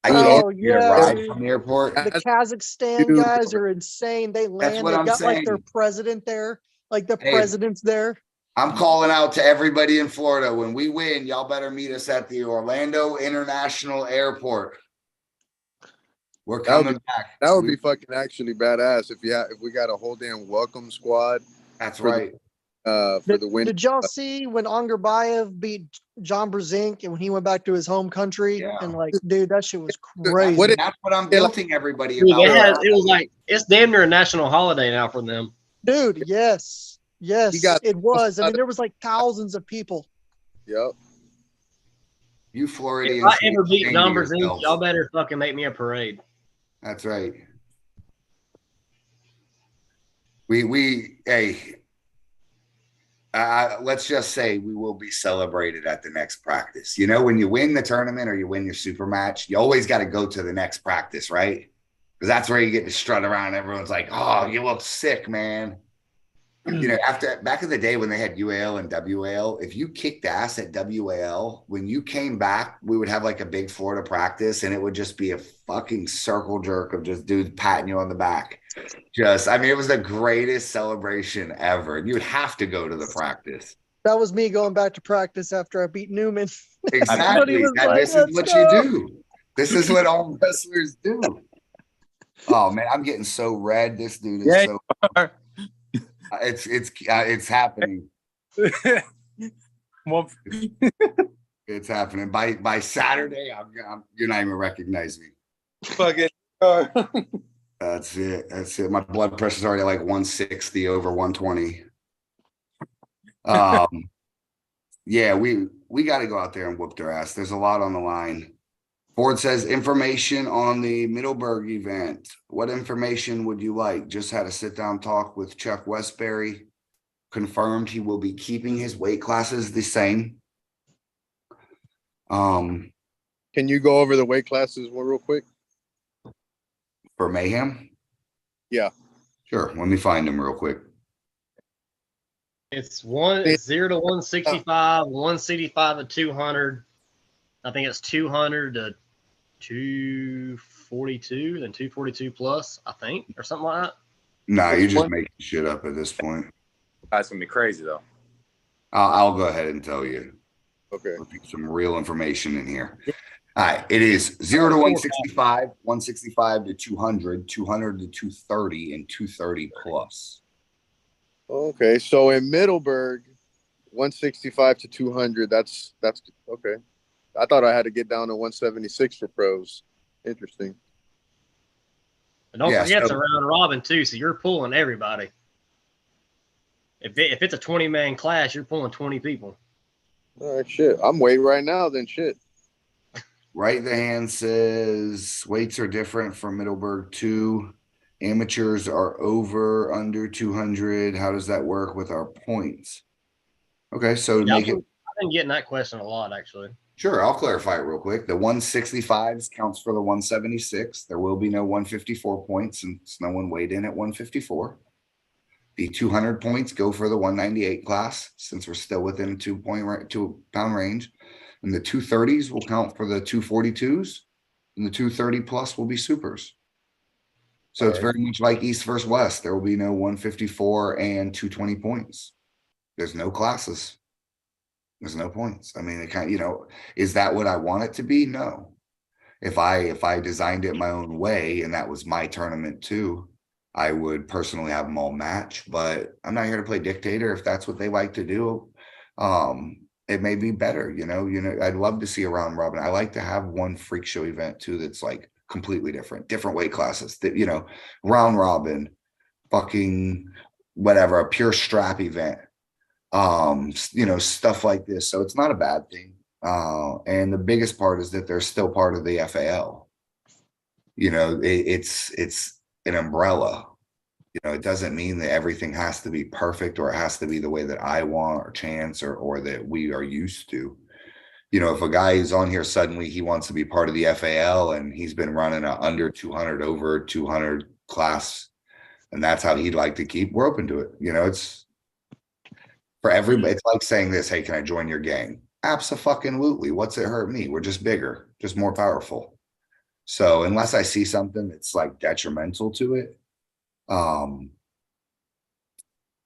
I Oh, can't get a yeah, ride dude. from the airport. The Kazakhstan Dude. guys are insane. They land. what They I'm got like their saying. president there. Like the Hey. president's there. I'm calling out to everybody in Florida. When we win, y'all better meet us at the Orlando International Airport. We're That would coming back. That would be fucking actually badass if we got a whole damn welcome squad That's for the- right. for the win. Did y'all see when Angarbayev beat John Brzezinski and when he went back to his home country? Yeah. And like, dude, that shit was What crazy. it- That's what I'm Yeah, like- guilting everybody Dude, about. it was like it's damn near a national holiday now for them. Dude, yes. Yes, He got- it was. I mean, there was like thousands of people. Yep. You If Floridians. I ever need to beat shame John to Brzezinski, yourselves. y'all better fucking make me a parade. That's right. Hey, let's just say we will be celebrated at the next practice. You know, when you win the tournament or you win your super match, you always got to go to the next practice, right? Because that's where you get to strut around. Everyone's like, "Oh, you look sick, man." After back in the day when they had UAL and WAL, if you kicked ass at WAL, when you came back, we would have like a big Florida practice, and it would just be a fucking circle jerk of just dudes patting you on the back. It was the greatest celebration ever. You would have to go to the practice. That was me going back to practice after I beat Newman. Exactly. This is what you do. This is what all wrestlers do. Oh man, I'm getting so red. This dude is so. It's happening. It's happening. By Saturday, you're not even recognize me. Fucking. That's it. My blood pressure's already like 160 over 120. Yeah, we got to go out there and whoop their ass. There's a lot on the line. Ford says information on the Middleburg event. What information would you like? Just had a sit down talk with Chuck Westbury. Confirmed he will be keeping his weight classes the same. Can you go over the weight classes real quick? For Mayhem? Yeah. Sure. Let me find them real quick. It's 0 to 165, 165 to 200. I think it's 200 to 242, then 242 plus, I think, or something like that. Nah, you're just making shit up at this point. That's gonna be crazy though. I'll go ahead and tell you. Okay. Some real information in here. All right. It is 0 to 165, 165 to 200, 200 to 230, and 230 plus. Okay. So in Middleburg, 165 to 200, that's okay. I thought I had to get down to 176 for pros. Interesting. And don't forget it's a round robin too, so you're pulling everybody. If it's a 20-man class, you're pulling 20 people. All right, shit. I'm weight right now, then shit. Right the hand says weights are different from Middleburg too. Amateurs are over under 200. How does that work with our points? Okay, so I've been getting that question a lot, actually. Sure, I'll clarify it real quick. The 165s counts for the 176. There will be no 154 points since no one weighed in at 154. The 200 points go for the 198 class since we're still within 2 pound range. And the 230s will count for the 242s, and the 230 plus will be supers. So it's very much like East versus West. There will be no 154 and 220 points. There's no classes. There's no points. I mean, it kind of, is that what I want it to be? No. If I designed it my own way and that was my tournament too, I would personally have them all match, but I'm not here to play dictator. If that's what they like to do, it may be better. I'd love to see a round robin. I like to have one freak show event too that's like completely different weight classes. That round robin, fucking whatever, a pure strap event, stuff like this. So it's not a bad thing. And the biggest part is that they're still part of the FAL. It's an umbrella. It doesn't mean that everything has to be perfect or it has to be the way that I want or chance or that we are used to. If a guy is on here, suddenly he wants to be part of the FAL and he's been running a under 200, over 200 class, and that's how he'd like to keep, we're open to it. It's for everybody. It's like saying this, hey, can I join your gang? Abso-fucking-lutely. What's it hurt me? We're just bigger, just more powerful. So unless I see something that's like detrimental to it,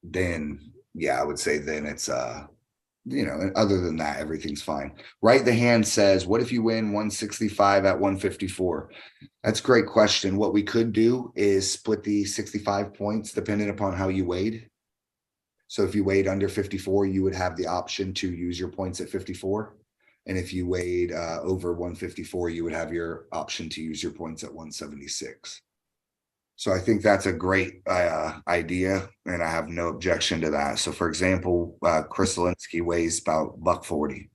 then yeah, I would say then it's other than that, everything's fine. Right the hand says, what if you win 165 at 154? That's a great question. What we could do is split the 65 points depending upon how you weighed. So if you weighed under 54, you would have the option to use your points at 54. And if you weighed over 154, you would have your option to use your points at 176. So I think that's a great idea, and I have no objection to that. So for example, Chris Zelinsky weighs about $140.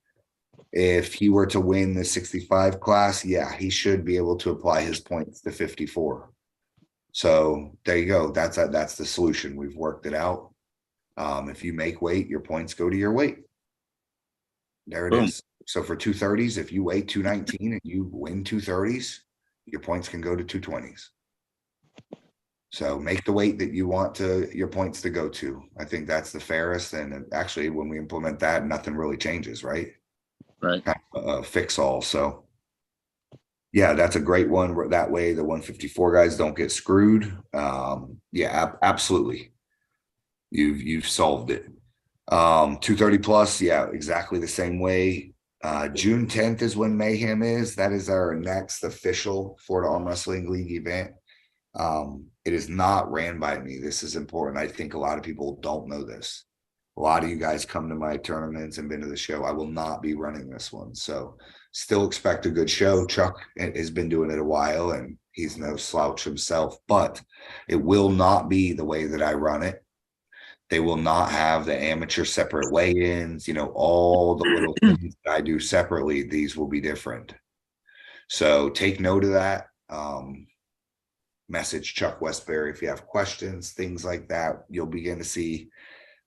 If he were to win the 65 class, yeah, he should be able to apply his points to 54. So there you go. That's the solution. We've worked it out. If you make weight, your points go to your weight. There it is. So for 230s, if you weigh 219 and you win 230s, your points can go to 220s. So make the weight that you want your points to go to. I think that's the fairest. And actually, when we implement that, nothing really changes, right? Right. Fix all. So yeah, that's a great one. That way the 154 guys don't get screwed. Yeah, absolutely. You've solved it. 230 plus, yeah, exactly the same way. June 10th is when Mayhem is. That is our next official Florida Armwrestling League event. It is not ran by me. This is important. I think a lot of people don't know this. A lot of you guys come to my tournaments and been to the show. I will not be running this one. So still expect a good show. Chuck has been doing it a while and he's no slouch himself, but it will not be the way that I run it. They will not have the amateur separate weigh-ins, all the little things that I do separately. These will be different. So take note of that. Message Chuck Westbury if you have questions, things like that. You'll begin to see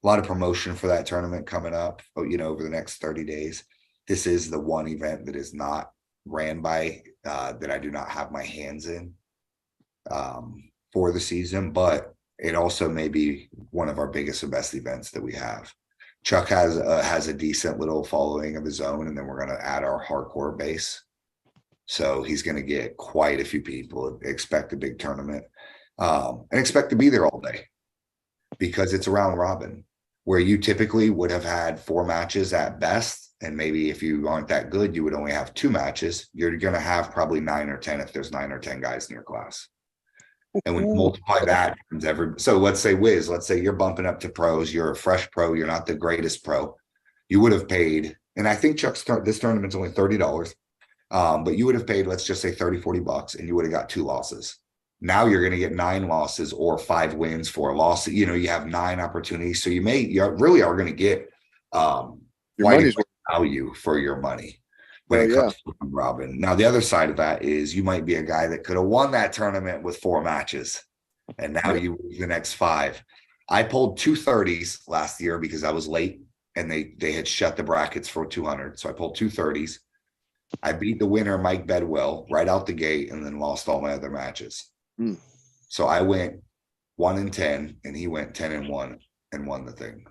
a lot of promotion for that tournament coming up, over the next 30 days. This is the one event that is not ran by, that I do not have my hands in for the season, but it also may be one of our biggest and best events that we have. Chuck has a decent little following of his own, and then we're going to add our hardcore base. So he's going to get quite a few people. Expect a big tournament, and expect to be there all day because it's a round robin where you typically would have had 4 matches at best. And maybe if you aren't that good, you would only have 2 matches. You're going to have probably 9 or 10 if there's 9 or 10 guys in your class. And when you multiply that, so let's say Wiz, let's say you're bumping up to pros, you're a fresh pro, you're not the greatest pro. You would have paid, and I think this tournament's only $30. But you would have paid, let's just say $30-$40, and you would have got 2 losses. Now you're going to get 9 losses or 5 wins, 4 losses. You have 9 opportunities. So you really are going to get your money's worth. Value for your money when it comes to Robin. Now, the other side of that is you might be a guy that could have won that tournament with 4 matches, and now you lose the next 5. I pulled 2 30s last year because I was late, and they had shut the brackets for 200. So I pulled 2 30s. I beat the winner, Mike Bedwell, right out the gate, and then lost all my other matches. So I went 1-10, and he went 10-1 and won the thing.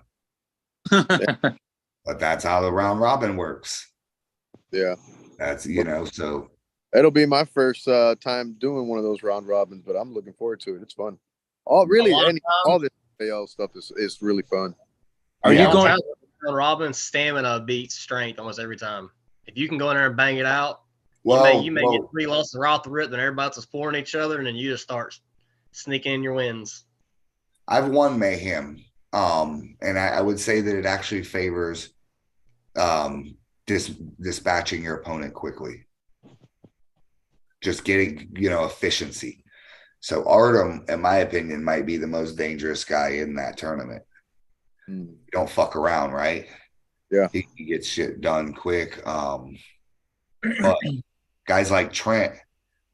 But that's how the round robin works. Yeah, that's so it'll be my first time doing one of those round robins, but I'm looking forward to it. It's fun. All this FAL stuff is really fun. Are you going round robin? Stamina beats strength almost every time. If you can go in there and bang it out, you may get 3 losses right off the rip, then everybody's just pouring each other, and then you just start sneaking in your wins. I've won Mayhem, and I would say that it actually favors dispatching your opponent quickly, just getting efficiency. So Artem, in my opinion, might be the most dangerous guy in that tournament. You don't fuck around, right? Yeah, he gets shit done quick. But guys like Trent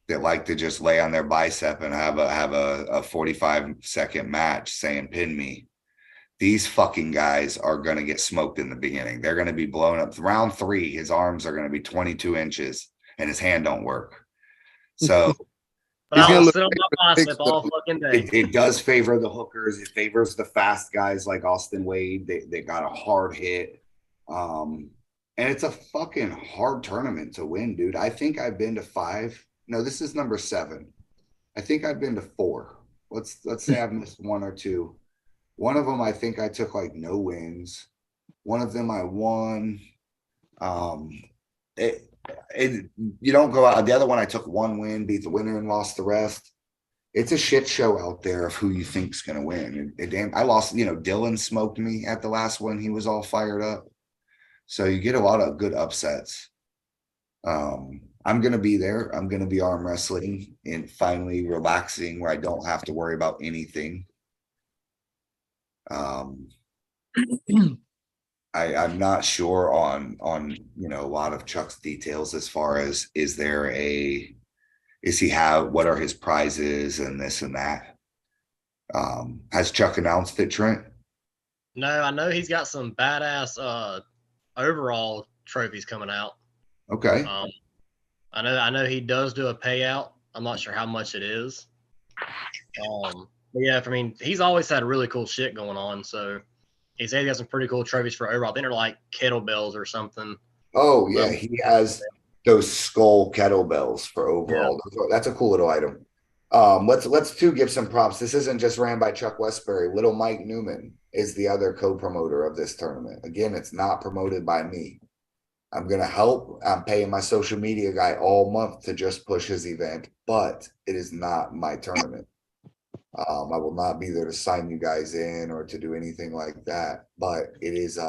that like to just lay on their bicep and have a 45-second match saying pin me. These fucking guys are going to get smoked in the beginning. They're going to be blown up. Round 3, his arms are going to be 22 inches and his hand don't work. So he's going to sit on my bicep all fucking day. It does favor the hookers. It favors the fast guys like Austin Wade. They got a hard hit. And it's a fucking hard tournament to win, dude. I think I've been to 5. No, this is number 7. I think I've been to 4. Let's say I've missed 1 or 2. One of them, I think I took like no wins. One of them I won. You don't go out. The other one I took 1 win, beat the winner and lost the rest. It's a shit show out there of who you think's going to win. I lost, Dylan smoked me at the last one. He was all fired up. So you get a lot of good upsets. I'm going to be there. I'm going to be arm wrestling and finally relaxing where I don't have to worry about anything. I'm not sure on a lot of Chuck's details as far as what are his prizes and this and that. Has Chuck announced it, Trent? No, I know he's got some badass overall trophies coming out. Okay. I know he does do a payout. I'm not sure how much it is. But yeah, I mean, he's always had really cool shit going on. So he said he has some pretty cool trophies for overall. I think they're like kettlebells or something. Oh yeah, he has those skull kettlebells for overall. Yeah. That's a cool little item. Let's too give some props. This isn't just ran by Chuck Westbury. Little Mike Newman is the other co-promoter of this tournament. Again, it's not promoted by me. I'm gonna help. I'm paying my social media guy all month to just push his event, but it is not my tournament. I will not be there to sign you guys in or to do anything like that. But it is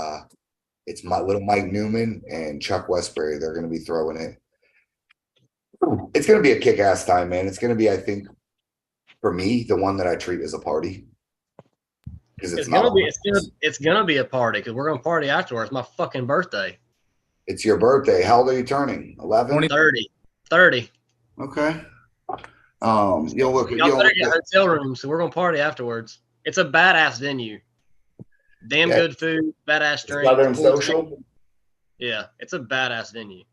it's my little Mike Newman and Chuck Westbury. They're gonna be throwing it. It's gonna be a kick-ass time, man. It's gonna be, I think, for me, the one that I treat as a party. Because it's gonna be a party because we're gonna party afterwards. It's my fucking birthday. It's your birthday. How old are you turning? 11? 30. Okay. You'll look. Y'all better get hotel rooms, so we're gonna party afterwards. It's a badass venue. Damn good food, badass drink. Southern Social. Yeah, it's a badass venue.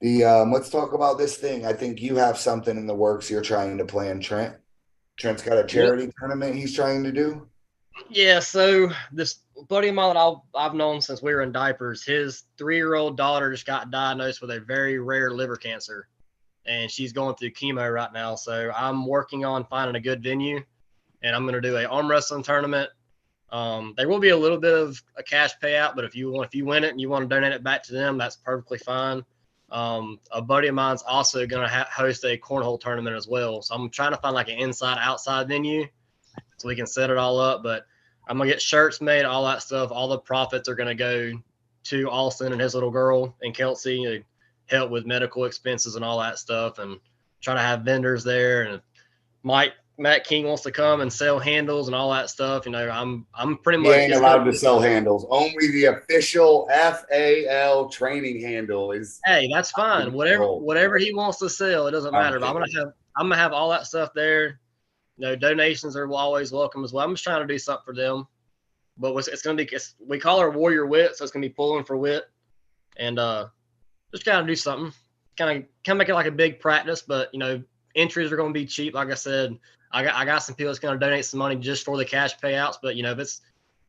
Let's talk about this thing. I think you have something in the works you're trying to plan, Trent. Trent's got a charity tournament he's trying to do. Yeah, so this buddy of mine that I've known since we were in diapers, his 3-year-old daughter just got diagnosed with a very rare liver cancer, and she's going through chemo right now. So I'm working on finding a good venue, and I'm going to do an arm wrestling tournament. There will be a little bit of a cash payout, but if you win it and you want to donate it back to them, that's perfectly fine. A buddy of mine's also going to host a cornhole tournament as well. So I'm trying to find like an inside-outside venue so we can set it all up. But I'm going to get shirts made, all that stuff. All the profits are going to go to Austin and his little girl and Kelsey to help with medical expenses and all that stuff, and try to have vendors there. And Matt King wants to come and sell handles and all that stuff. You know, I'm pretty much. He ain't allowed to sell handles. Only the official FAL training handle is. Hey, that's fine. Whatever he wants to sell, it doesn't matter. But I'm gonna have all that stuff there. You know, donations are always welcome as well. I'm just trying to do something for them. But it's gonna be. We call her Warrior Wit, so it's gonna be pulling for wit, and just gotta do something. Kind of make it like a big practice, but you know, entries are gonna be cheap. Like I said. I got some people that's going to donate some money just for the cash payouts. But, you know,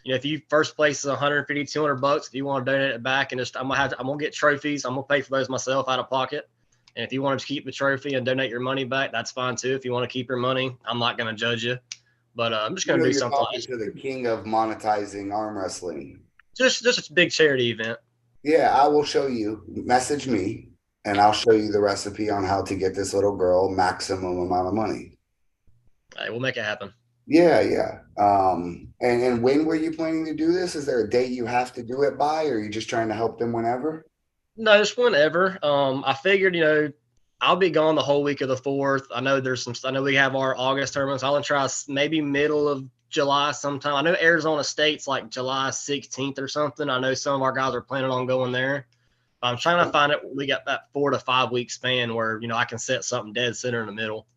if you first place is $150, $200, if you want to donate it back and I'm going to get trophies. I'm going to pay for those myself out of pocket. And if you want to keep the trophy and donate your money back, that's fine too. If you want to keep your money, I'm not going to judge you. But I'm just going to do something like to the king of monetizing arm wrestling. Just a big charity event. Yeah, I will show you. Message me and I'll show you the recipe on how to get this little girl maximum amount of money. Hey, we'll make it happen. Yeah. And when were you planning to do this? Is there a date you have to do it by, or are you just trying to help them whenever? No, just whenever. I figured, you know, I'll be gone the whole week of the 4th. I know we have our August tournaments. I'll try maybe middle of July sometime. I know Arizona State's like July 16th or something. I know some of our guys are planning on going there. I'm trying to find it. We got that 4 to 5 week span where, you know, I can set something dead center in the middle.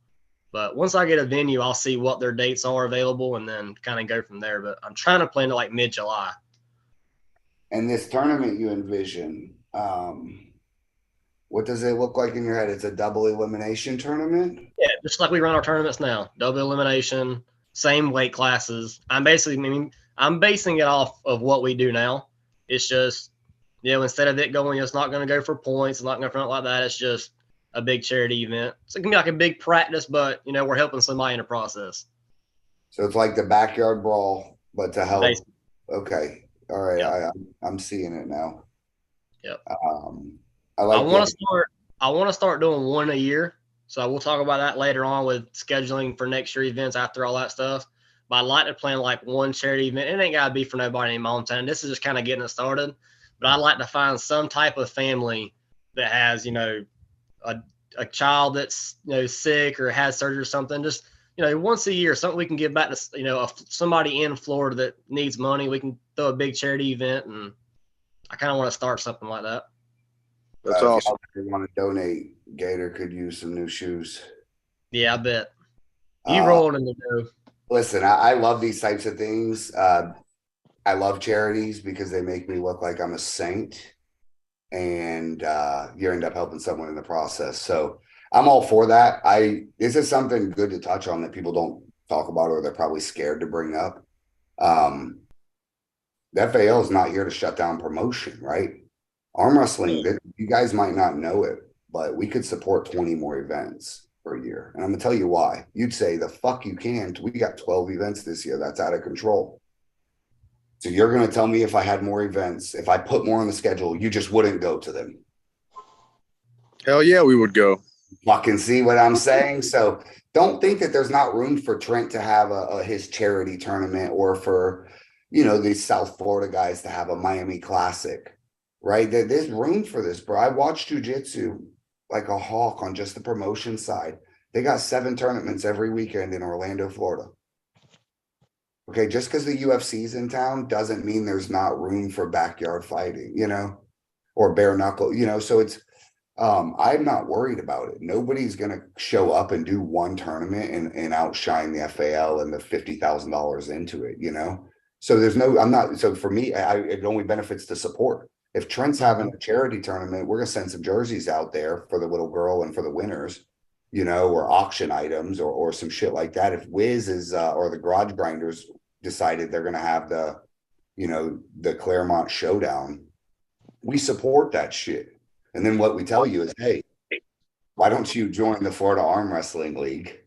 But once I get a venue, I'll see what their dates are available and then kind of go from there. But I'm trying to plan it like mid-July. And this tournament you envision, what does it look like in your head? It's a double elimination tournament? Yeah, just like we run our tournaments now. Double elimination, same weight classes. I'm basing it off of what we do now. It's just, you know, instead of it going, it's not going to go for points. It's not going to front like that. It's just a big charity event. So it can be like a big practice, but you know, we're helping somebody in the process. So it's like the backyard brawl, but to help. Basically. Okay. All right. Yep. I'm seeing it now. Yep. I want to start doing one a year. So we'll talk about that later on with scheduling for next year events after all that stuff. But I'd like to plan like one charity event. It ain't gotta be for nobody in Montana. This is just kind of getting it started. But I'd like to find some type of family that has, you know, a child that's, you know, sick or has surgery or something. Just, you know, once a year, something we can give back to, you know, somebody in Florida that needs money. We can throw a big charity event, and I kind of want to start something like that. That's awesome. If you want to donate, Gator could use some new shoes. Yeah, I bet. You rolling in the dough. Listen, I love these types of things. I love charities because they make me look like I'm a saint. And you end up helping someone in the process. So I'm all for that. This is something good to touch on that people don't talk about or they're probably scared to bring up. The FAL is not here to shut down promotion, right? Arm wrestling, you guys might not know it, but we could support 20 more events per year. And I'm gonna tell you why. You'd say the fuck you can't. We got 12 events this year. That's out of control. So you're gonna tell me if I had more events, if I put more on the schedule, you just wouldn't go to them. Hell yeah, we would go. Fucking see what I'm saying? So don't think that there's not room for Trent to have his charity tournament or for, these South Florida guys to have a Miami Classic, right? There's room for this, bro. I watch jujitsu like a hawk on just the promotion side. They got 7 tournaments every weekend in Orlando, Florida. Okay, just because the UFC's in town doesn't mean there's not room for backyard fighting, or bare knuckle, so it's, I'm not worried about it. Nobody's going to show up and do one tournament and outshine the FAL and the $50,000 into it, So so for me, it only benefits the support. If Trent's having a charity tournament, we're going to send some jerseys out there for the little girl and for the winners, or auction items or some shit like that. If Wiz is, or the Garage Grinders decided they're going to have the Claremont Showdown, we support that shit. And then what we tell you is, hey, why don't you join the Florida Arm Wrestling League?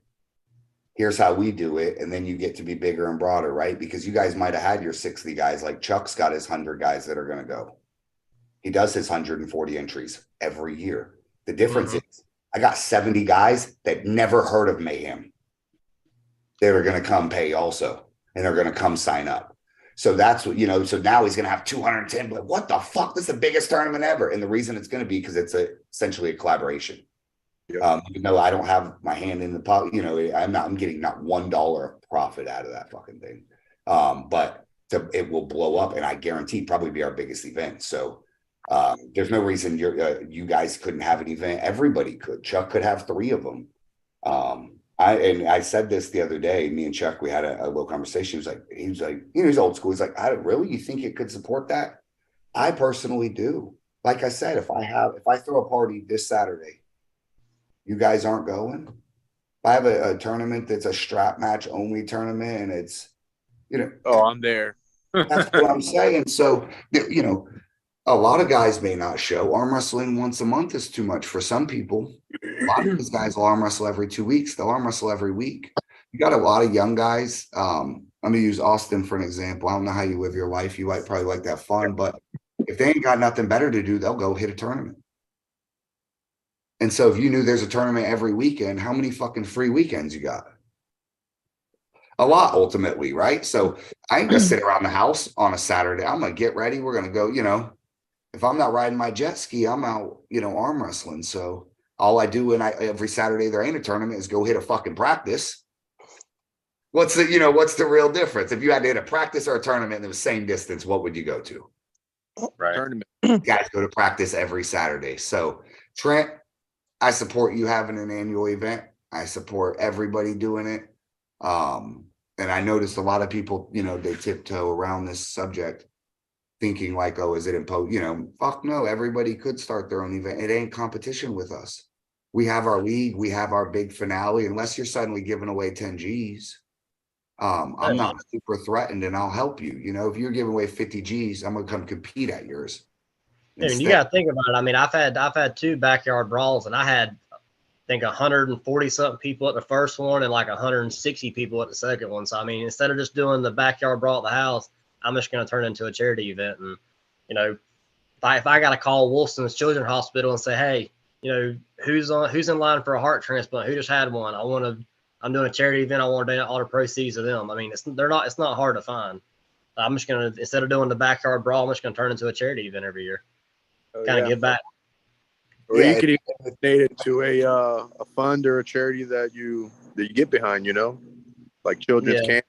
Here's how we do it. And then you get to be bigger and broader, right? Because you guys might have had your 60 guys, like Chuck's got his 100 guys that are going to go. He does his 140 entries every year. The difference is I got 70 guys that never heard of Mayhem. They're going to come pay also, and they're going to come sign up. So that's what, so now he's going to have 210, but what the fuck? This is the biggest tournament ever. And the reason it's going to be because it's essentially a collaboration. Yep. Even though I don't have my hand in the pot, I'm getting not $1 profit out of that fucking thing. But it will blow up, and I guarantee probably be our biggest event. So there's no reason you guys couldn't have an event. Everybody could. Chuck could have 3 of them. I said this the other day. Me and Chuck, we had a little conversation. He was like, he's old school. He's like, you think it could support that? I personally do. Like I said, if I throw a party this Saturday, you guys aren't going. If I have a tournament that's a strap match only tournament, and it's, oh, I'm there. That's what I'm saying. So, a lot of guys may not show. Arm wrestling once a month is too much for some people. A lot of these guys will arm wrestle every 2 weeks. They'll arm wrestle every week. You got a lot of young guys. I'm going to use Austin for an example. I don't know how you live your life. You might probably like that fun, but if they ain't got nothing better to do, they'll go hit a tournament. And so if you knew there's a tournament every weekend, how many fucking free weekends you got? A lot, ultimately, right? So I ain't going to sit around the house on a Saturday. I'm going to get ready. We're going to go, if I'm not riding my jet ski, I'm out, arm wrestling. So all I do every Saturday there ain't a tournament is go hit a fucking practice. What's the real difference? If you had to hit a practice or a tournament in the same distance, what would you go to? Right. Tournament. Guys go to practice every Saturday. So Trent, I support you having an annual event. I support everybody doing it. And I noticed a lot of people, they tiptoe around this subject thinking like, oh, is it imposed? Fuck no, everybody could start their own event. It ain't competition with us. We have our league, we have our big finale, unless you're suddenly giving away 10 G's. I'm not super threatened, and I'll help you. If you're giving away 50 G's, I'm gonna come compete at yours. You got to think about it. I mean, I've had 2 backyard brawls, and I had, I think, 140 something people at the first one and like 160 people at the second one. So I mean, instead of just doing the backyard brawl at the house, I'm just going to turn it into a charity event. And, if I got to call Wolfson's Children's Hospital and say, hey, who's in line for a heart transplant? Who just had one? I'm doing a charity event. I want to donate all the proceeds to them. I mean, it's not hard to find. I'm just going to, instead of doing the backyard brawl, I'm just going to turn it into a charity event every year. Kind of give back. Or you could even donate it to a fund or a charity that you get behind, like children's camp.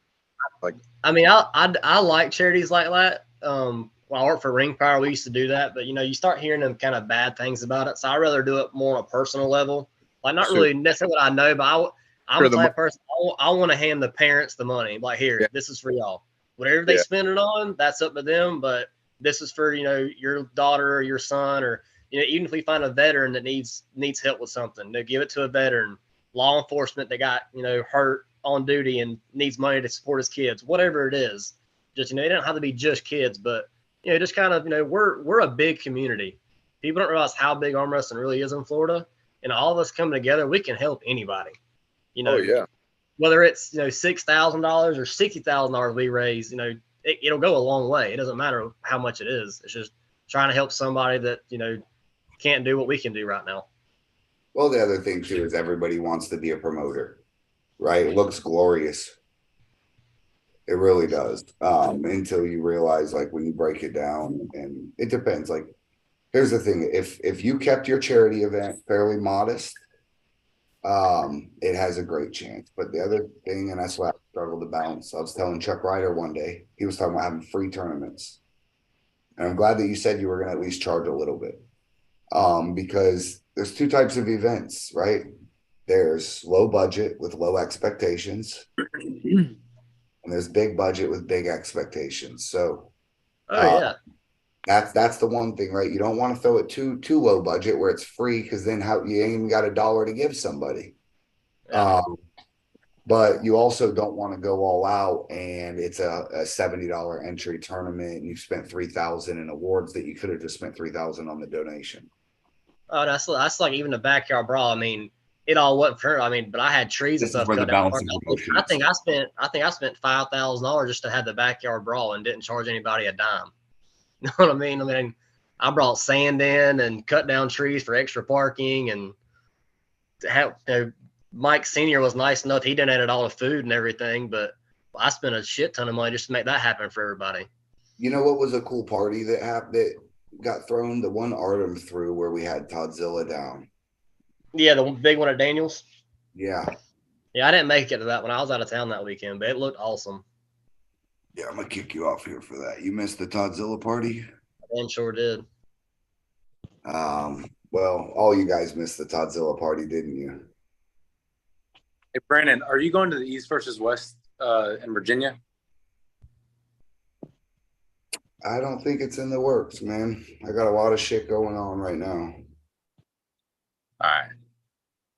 Like, I mean, I like charities like that. When I worked for Ring Power, we used to do that, but you start hearing them kind of bad things about it. So I'd rather do it more on a personal level. Like, not really necessarily what I know, but I'm the type of person, I want to hand the parents the money. Like, here, this is for y'all. Whatever they spend it on, that's up to them. But this is for, your daughter or your son, or, even if we find a veteran that needs help with something, give it to a veteran, law enforcement that got, hurt on duty and needs money to support his kids, whatever it is. Just, they don't have to be just kids, but, just kind of, we're a big community. People don't realize how big arm wrestling really is in Florida, and all of us coming together, we can help anybody. Oh yeah. Whether it's, $6,000 or $60,000 we raise, it'll go a long way. It doesn't matter how much it is. It's just trying to help somebody that, can't do what we can do right now. Well, the other thing too is everybody wants to be a promoter, right? It looks glorious. It really does. Until you realize, like, when you break it down, and it depends. Like, here's the thing: if you kept your charity event fairly modest, it has a great chance. But the other thing, and that's why I struggle to balance. I was telling Chuck Ryder one day, he was talking about having free tournaments, and I'm glad that you said you were going to at least charge a little bit, because there's two types of events, right? There's low budget with low expectations, and there's big budget with big expectations. So, that's the one thing, right? You don't want to throw it too low budget where it's free, because then you ain't even got $1 to give somebody. But you also don't want to go all out and it's a $70 entry tournament and you've spent $3,000 in awards that you could have just spent $3,000 on the donation. Oh, that's like even the backyard brawl. I mean, it all wasn't for her. I mean, but I had trees and stuff cut out. I think I spent $5,000 just to have the backyard brawl and didn't charge anybody a dime. You know what I mean? I brought sand in and cut down trees for extra parking, and Mike Senior was nice enough. He donated all the food and everything, but I spent a shit ton of money just to make that happen for everybody. You know what was a cool party that got thrown? The one Artem threw where we had Toddzilla down. Yeah, the big one at Daniels. Yeah. Yeah, I didn't make it to that one. I was out of town that weekend, but it looked awesome. Yeah, I'm gonna kick you off here for that. You missed the Toddzilla party? I sure did. Well, all you guys missed the Toddzilla party, didn't you? Hey, Brandon, are you going to the East versus West in Virginia? I don't think it's in the works, man. I got a lot of shit going on right now. All right.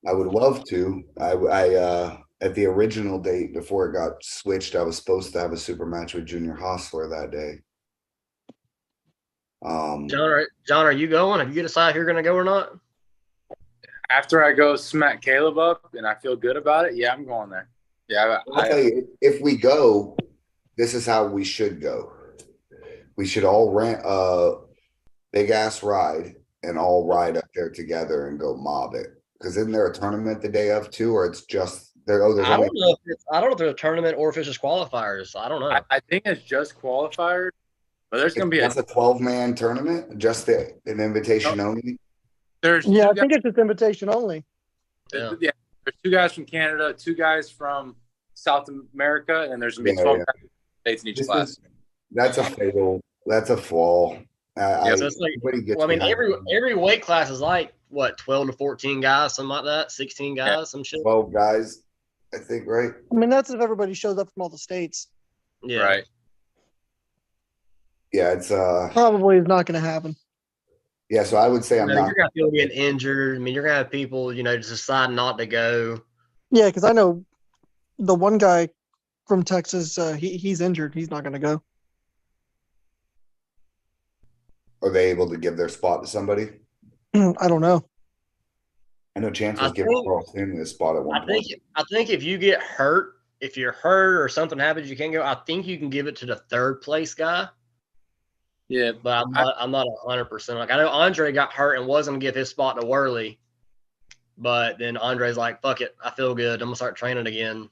I would love to. I at the original date before it got switched, I was supposed to have a super match with Junior Hostler that day. John, are you going? Have you decided if you're going to go or not? After I go smack Caleb up and I feel good about it, yeah, I'm going there. Yeah, I'll tell you, if we go, this is how we should go. We should all rent a big ass ride and all ride up there together and go mob it. Because isn't there a tournament the day of too, or it's just there? Oh, I don't know if there's a tournament or if it's just qualifiers. I don't know. I think it's just qualifiers, but there's going to be a 12-man tournament, just an invitation only. I think it's just invitation only. Yeah, there's 2 guys from Canada, 2 guys from South America, and there's going to be 12 states in each class. That's a flaw. So it's like, every weight class is like what, 12 to 14 guys, something like that, 16 guys, some shit. 12 guys, I think, right? I mean, that's if everybody shows up from all the states. Yeah. Right. Yeah, it's probably is not going to happen. Yeah, so I would say I'm not. You're gonna have people getting injured. I mean, you're gonna have people, just decide not to go. Yeah, because I know the one guy from Texas, he's injured. He's not going to go. Are they able to give their spot to somebody? I don't know. I know Chance was giving Carl Stanley a spot at one point. I think if you get hurt, if you're hurt or something happens, you can't go. I think you can give it to the 3rd place guy. Yeah, but I'm not 100%. Like, I know Andre got hurt and was gonna give his spot to Worley, but then Andre's like, "Fuck it, I feel good. I'm gonna start training again.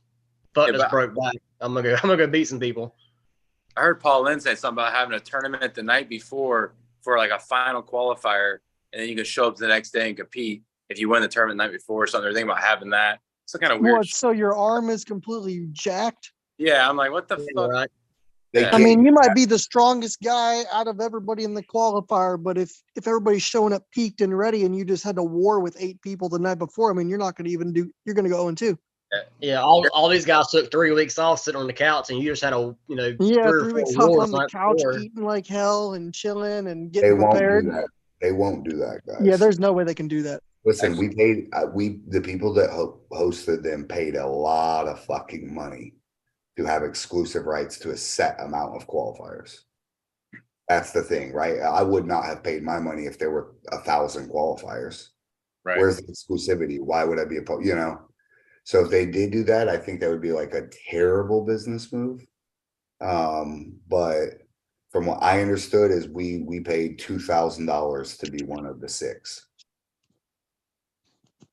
Fuck this broke back. I'm gonna go beat some people." I heard Paul Lynn say something about having a tournament the night before for like a final qualifier, and then you can show up the next day and compete if you win the tournament the night before or something. They're thinking about having that. It's kind of weird. What? So your arm is completely jacked? Yeah, I'm like, what the fuck? Right. I mean, you might be the strongest guy out of everybody in the qualifier, but if everybody's showing up peaked and ready and you just had to war with 8 people the night before, I mean, you're not going to even you're going to go 0-2. Yeah, all these guys took 3 weeks off sitting on the couch, and you just had a 3 weeks off on the couch eating like hell and chilling and getting prepared. They won't do that, guys. Yeah, there's no way they can do that. Listen, we paid the people that hosted them paid a lot of fucking money to have exclusive rights to a set amount of qualifiers. That's the thing, right? I would not have paid my money if there were 1,000 qualifiers. Right. Where's the exclusivity? Why would I be So if they did do that, I think that would be like a terrible business move. But from what I understood is we paid $2,000 to be one of the 6.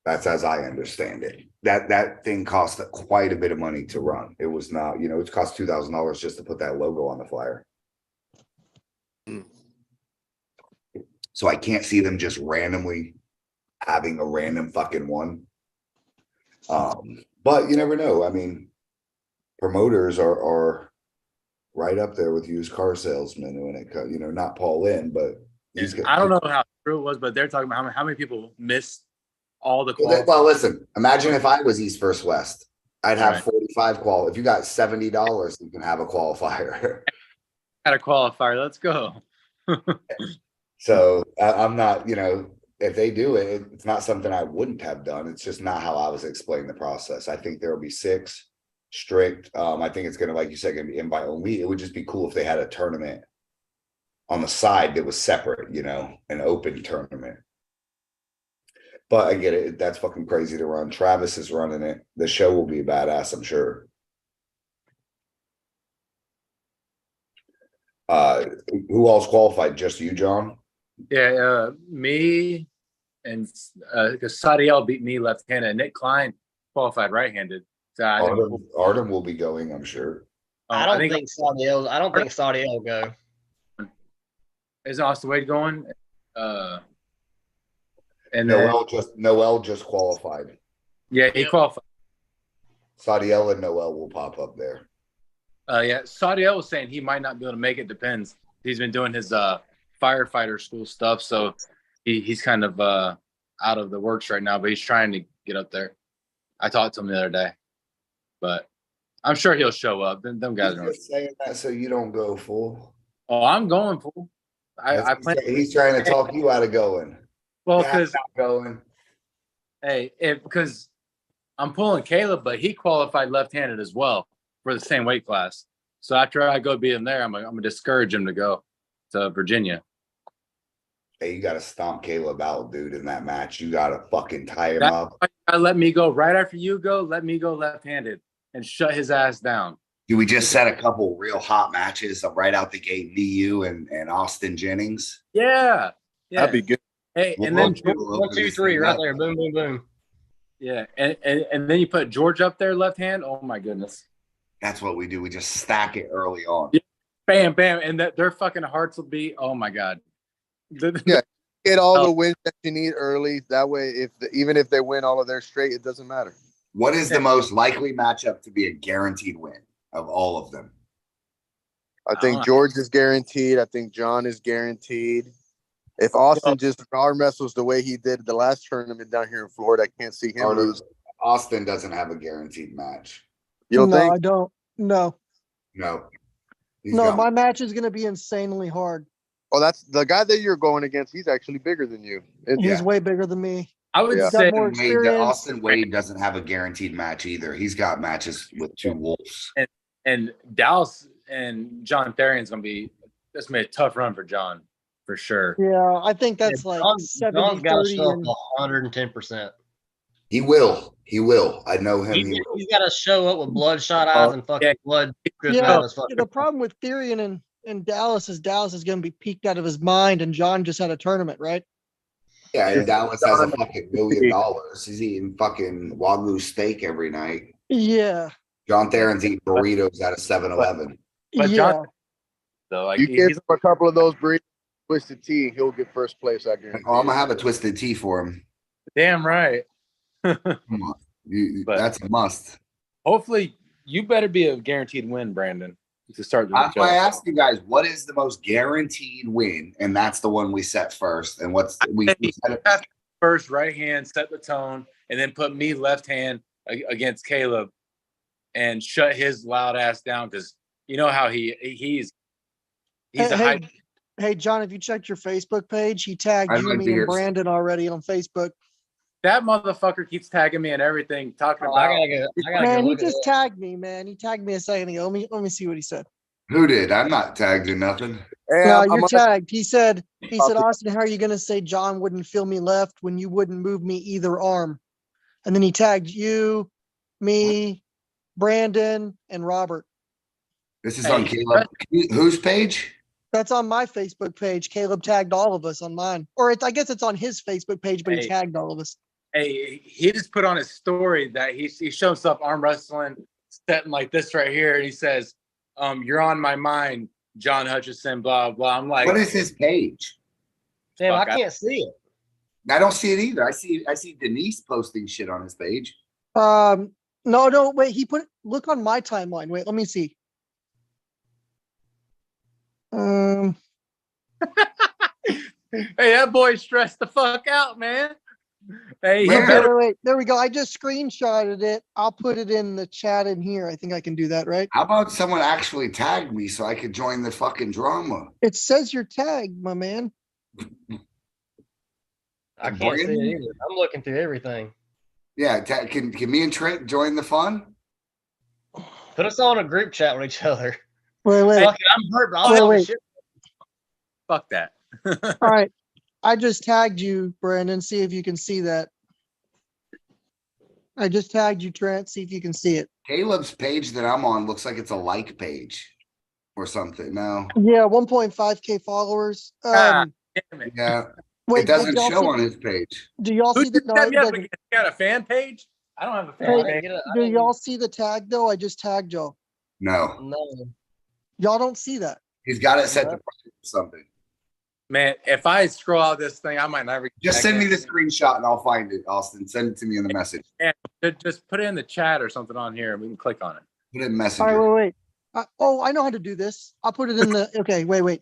That's as I understand it. That thing cost quite a bit of money to run. It was not, it cost $2,000 just to put that logo on the flyer. So I can't see them just randomly having a random fucking one. But you never know. I mean, promoters are right up there with used car salesmen when it comes, not Paul Lynn, but I don't know how true it was, but they're talking about how many people missed all the Well, listen, imagine if I was East First West. I'd have Right. 45 If you got $70, you can have a qualifier. Got a qualifier. Let's go. So I'm not, if they do it, it's not something I wouldn't have done. It's just not how I was explaining the process. I think there will be 6 strict. I think it's going to, like you said, going to be invite only. It would just be cool if they had a tournament on the side that was separate, an open tournament. But I get it. That's fucking crazy to run. Travis is running it. The show will be badass, I'm sure. Who else qualified? Just you, John? Yeah, me and because Sadiel beat me left-handed. Nick Klein qualified right-handed. So Artem will be going, I'm sure. I don't think Saudi will go. Is Austin Wade going? And Noel just qualified. Yeah, he qualified. Sadiel and Noel will pop up there. Yeah, Sadiel was saying he might not be able to make it. Depends. He's been doing his firefighter school stuff, so he's kind of out of the works right now. But he's trying to get up there. I talked to him the other day, but I'm sure he'll show up. Them guys are just saying that so you don't go full. Oh, I'm going full. I plan. He's trying to talk you out of going. Well, because going. Hey, because I'm pulling Caleb, but he qualified left-handed as well for the same weight class. So after I go beat him there, I'm gonna discourage him to go to Virginia. Hey, you got to stomp Caleb out, dude, in that match. You got to fucking tie him up. Let me go right after you go. Let me go left-handed and shut his ass down. Do we just set a couple real hot matches right out the gate? VU and Austin Jennings. Yeah, That'd be good. Hey, and then 1, 2, 3, right there. Boom, boom, boom. Yeah, and then you put George up there, left hand. Oh my goodness. That's what we do. We just stack it early on. Yeah. Bam, bam, and their fucking hearts will be. Oh my god. Yeah, get all the wins that you need early. That way, even if they win all of their straight, it doesn't matter. What is the most likely matchup to be a guaranteed win of all of them? I think George is guaranteed. I think John is guaranteed. If Austin just arm wrestles the way he did the last tournament down here in Florida, I can't see him lose. Austin doesn't have a guaranteed match. You don't think? I don't. No. No. My match is going to be insanely hard. Oh, that's the guy that you're going against. He's actually bigger than you. He's way bigger than me. I would He's say got more experience. Austin Wade doesn't have a guaranteed match either. He's got matches with 2 wolves. And Dallas and John Therrien's gonna be a tough run for John for sure. Yeah, I think that's like 70, 30. 110%. He will. I know him. He's got to show up with bloodshot eyes and fucking blood. The problem with Therrien and Dallas is going to be peaked out of his mind, and John just had a tournament, right? Yeah, and Dallas has a fucking $1 million. He's eating fucking Wagyu steak every night. Yeah. John Therrien's eating burritos at a 7-Eleven. But John, though, like you give him a couple of those burritos, twisted tea, he'll get first place. I guarantee. Oh, I'm gonna have a twisted tea for him. Damn right. Come on, that's a must. Hopefully, you better be a guaranteed win, Brandon, to start. That's why I asked you guys, what is the most guaranteed win? And that's the one we set first. And we set it first right hand, set the tone, and then put me left hand against Caleb and shut his loud ass down because you know how he's a hype. Hey, John, have you checked your Facebook page? He tagged I'd you, like me, to and hear- Brandon already on Facebook. That motherfucker keeps tagging me and everything, talking Oh, I about. gotta Man, go he look at just it. tagged me, man. He tagged me a second ago. Let me see what he said. Who did? I'm not tagged in nothing. Hey, No, I'm you're on- tagged. He said, Copy. Austin, how are you going to say John wouldn't feel me left when you wouldn't move me either arm? And then he tagged you, me, Brandon, and Robert. This is Hey, on Caleb. Whose page? That's on my Facebook page. Caleb tagged all of us on mine. Or I guess it's on his Facebook page, but he Hey. tagged all of us. Hey, he just put on his story that he shows up arm wrestling, setting like this right here, and he says, "You're on my mind, John Hutchison." Blah blah. I'm like, What is his page? Damn, I Fuck, can't see it. I don't see it either. I see Denise posting shit on his page. No, wait. Look on my timeline. Wait, let me see. Hey, that boy stressed the fuck out, man. Hey, he Where? better. Wait. There we go. I just screenshotted it. I'll put it in the chat in here. I think I can do that, right? How about someone actually tag me so I could join the fucking drama? It says you're tagged, my man. I can't see it Brandon? either. I'm looking through everything. Yeah, can me and Trent join the fun? Put us on a group chat with each other. Wait. Fuck it, I'm hurt, but I'll Wait, help wait. the shit. Fuck that. All right. I just tagged you, Brandon. See if you can see that. I just tagged you, Trent. See if you can see it. Caleb's page that I'm on looks like it's a like page or something. No. Yeah, 1.5K followers. Damn it. Yeah. Wait, It doesn't did y'all show see- on his page. Do y'all Who see the? you No, set it me up doesn't. against? You got a fan page? I don't have a I fan didn't page. get it. I Do didn't- y'all see the tag though? I just tagged y'all. No. No. Y'all don't see that. He's got it set No. to private or something. Man, if I scroll out this thing, I might never. Just send me the screenshot and I'll find it, Austin. Send it to me in the message. Just put it in the chat or something on here, and we can click on it. Put it in All Messenger. right, wait. I know how to do this. I'll put it in the. Okay, wait.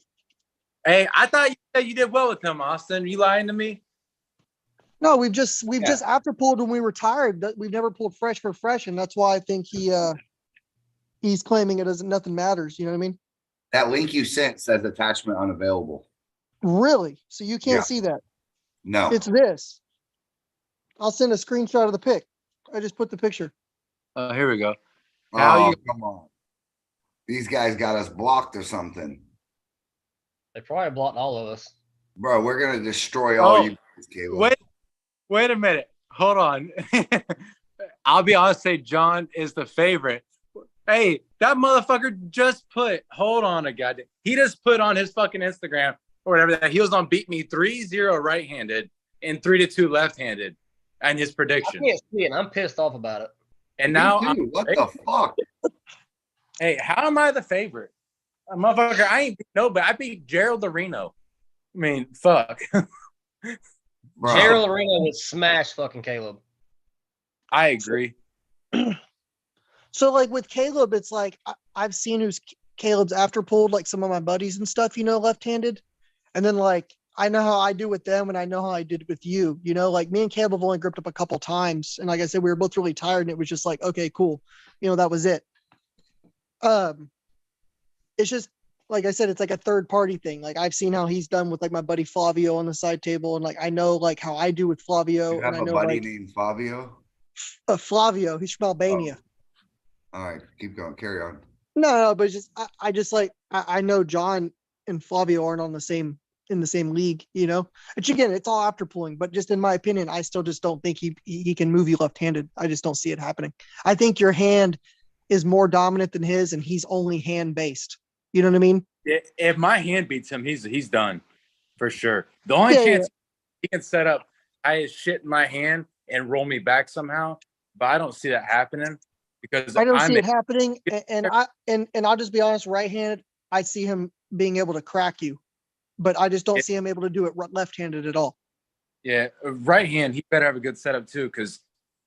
Hey, I thought you said you did well with him, Austin. You lying to me? No, we've just after pulled when we were tired. We've never pulled fresh for fresh, and that's why I think he's claiming it doesn't nothing matters. You know what I mean? That link you sent says attachment unavailable. Really? So you can't Yeah. see that? No. It's this. I'll send a screenshot of the pic. I just put the picture. Here we go. Oh, come on. These guys got us blocked or something. They probably blocked all of us. Bro, we're going to destroy all Oh, you guys, Caleb. Wait a minute. Hold on. I'll be honest, say John is the favorite. Hey, that motherfucker just put, hold on a goddamn. He just put on his fucking Instagram or whatever that he was on beat me 3-0 right-handed and 3-2 left-handed and his I prediction. can't see it. I'm pissed off about it. And Me now, too. What the fuck? hey, how am I the favorite? Motherfucker, I ain't beat nobody. I beat Gerald Areno. I mean, fuck. Bro. Gerald Arena would smash fucking Caleb. I agree. So like with Caleb, it's like I've seen who's Caleb's after pulled, like some of my buddies and stuff, left-handed. And then like I know how I do with them and I know how I did with you. Like me and Caleb have only gripped up a couple times. And like I said, we were both really tired and it was just like, okay, cool. That was it. It's just like I said, it's like a third party thing. Like I've seen how he's done with like my buddy Flavio on the side table, and like I know like how I do with Flavio. You have and I a know buddy like named Fabio? Flavio, he's from Albania. All right, keep going. Carry on. No, but it's just I just like I know John and Flavio aren't on the same in the same league, Which again, it's all after pulling, but just in my opinion, I still just don't think he can move you left-handed. I just don't see it happening. I think your hand is more dominant than his, and he's only hand based. You know what I mean? If my hand beats him, he's done for sure. The only chance he can set up his shit in my hand and roll me back somehow, but I don't see that happening because I don't see it happening. And I'll just be honest, right-handed, I see him being able to crack you, but I just don't see him able to do it left-handed at all. Yeah, right hand, he better have a good setup too, because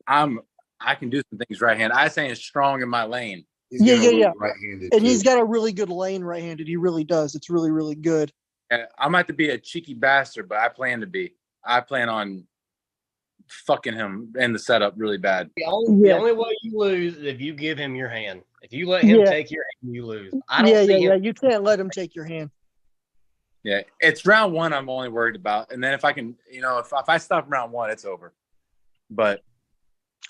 I can do some things right hand. I say he's strong in my lane. He's Yeah. right-handed And too. he's got a really good lane right-handed. He really does. It's really, really good. I might have to be a cheeky bastard, but I plan to be. I plan on fucking him in the setup really bad. The only way you lose is if you give him your hand. If you let him take your hand, you lose. I don't see him. You can't let him take your hand. Yeah, it's round one I'm only worried about, and then if I can, if I stop round one, it's over. But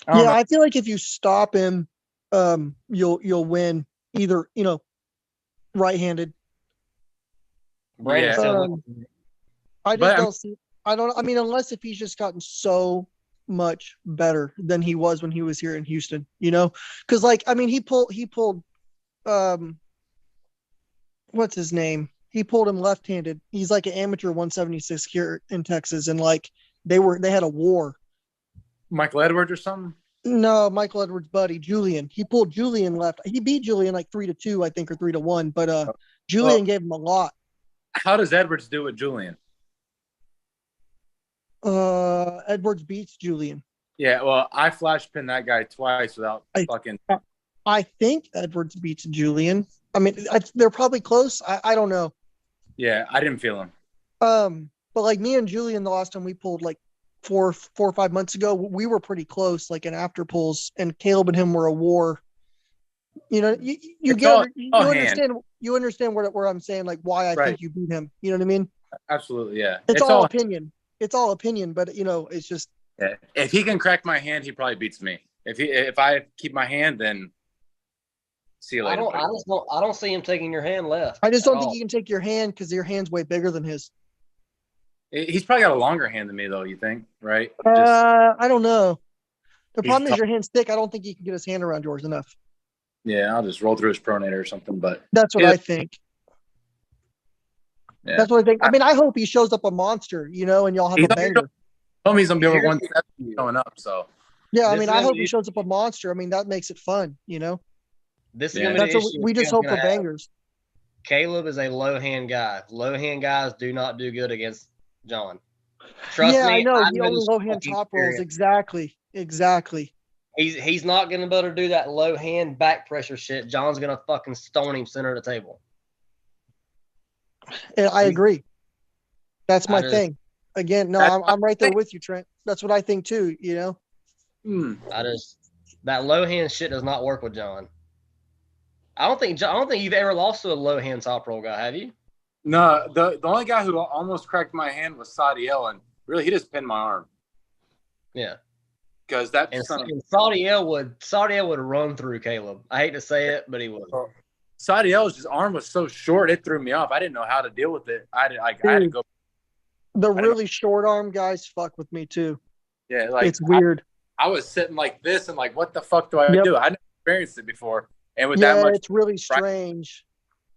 I don't know. I feel like if you stop him, you'll win either, right-handed. Brandon Yeah. still I But, just don't see. I mean, unless if he's just gotten so much better than he was when he was here in Houston, because he pulled, what's his name? He pulled him left-handed. He's like an amateur 176 here in Texas, and they had a war. Michael Edwards or something. No, Michael Edwards' buddy Julian. He pulled Julian left. He beat Julian like 3-2, I think, or 3-1. But Julian gave him a lot. How does Edwards do with Julian? Edwards beats Julian. Yeah, well, I flash pinned that guy twice without fucking. I think Edwards beats Julian. I mean, they're probably close. I don't know. Yeah, I didn't feel him. But like me and Julian, the last time we pulled like 4 or 5 months ago, we were pretty close, like in after pulls, and Caleb and him were a war. You understand where I'm saying, like, why I think you beat him. You know what I mean? Absolutely, yeah. It's all opinion. It's all opinion, but it's just. Yeah. If he can crack my hand, he probably beats me. If I keep my hand, then see you later. I don't see him taking your hand left. I just don't think he can take your hand because your hand's way bigger than his. He's probably got a longer hand than me, though. You think, right? I don't know. The problem is your hand's thick. I don't think he can get his hand around yours enough. Yeah, I'll just roll through his pronator or something. But that's what I think. Yeah. That's what I think. I mean, I hope he shows up a monster, and y'all have a banger. Tell me he's gonna be over 170 going up. So yeah, I mean, I hope he shows up a monster. I mean, that makes it fun, This is gonna be the issue. We just hope for bangers. Caleb is a low hand guy. Low hand guys do not do good against John. Trust me. I know. He only low hand top rolls. Exactly. He's not gonna be able to do that low hand back pressure shit. John's gonna fucking stone him center of the table. And I agree. That's my thing. Again, no, I'm right there with you, Trent. That's what I think too. That low hand shit does not work with John. I don't think you've ever lost to a low hand top roll guy, have you? No, the only guy who almost cracked my hand was Sadiel, and really he just pinned my arm. Yeah. Because that Sadiel would run through Caleb. I hate to say it, but he would. Sadiel's arm was so short, it threw me off. I didn't know how to deal with it. I had to go. The really short arm guys fuck with me too. Yeah, it's weird. I was sitting like this and like, what the fuck do I do? I never experienced it before. And with that much, it's really strange.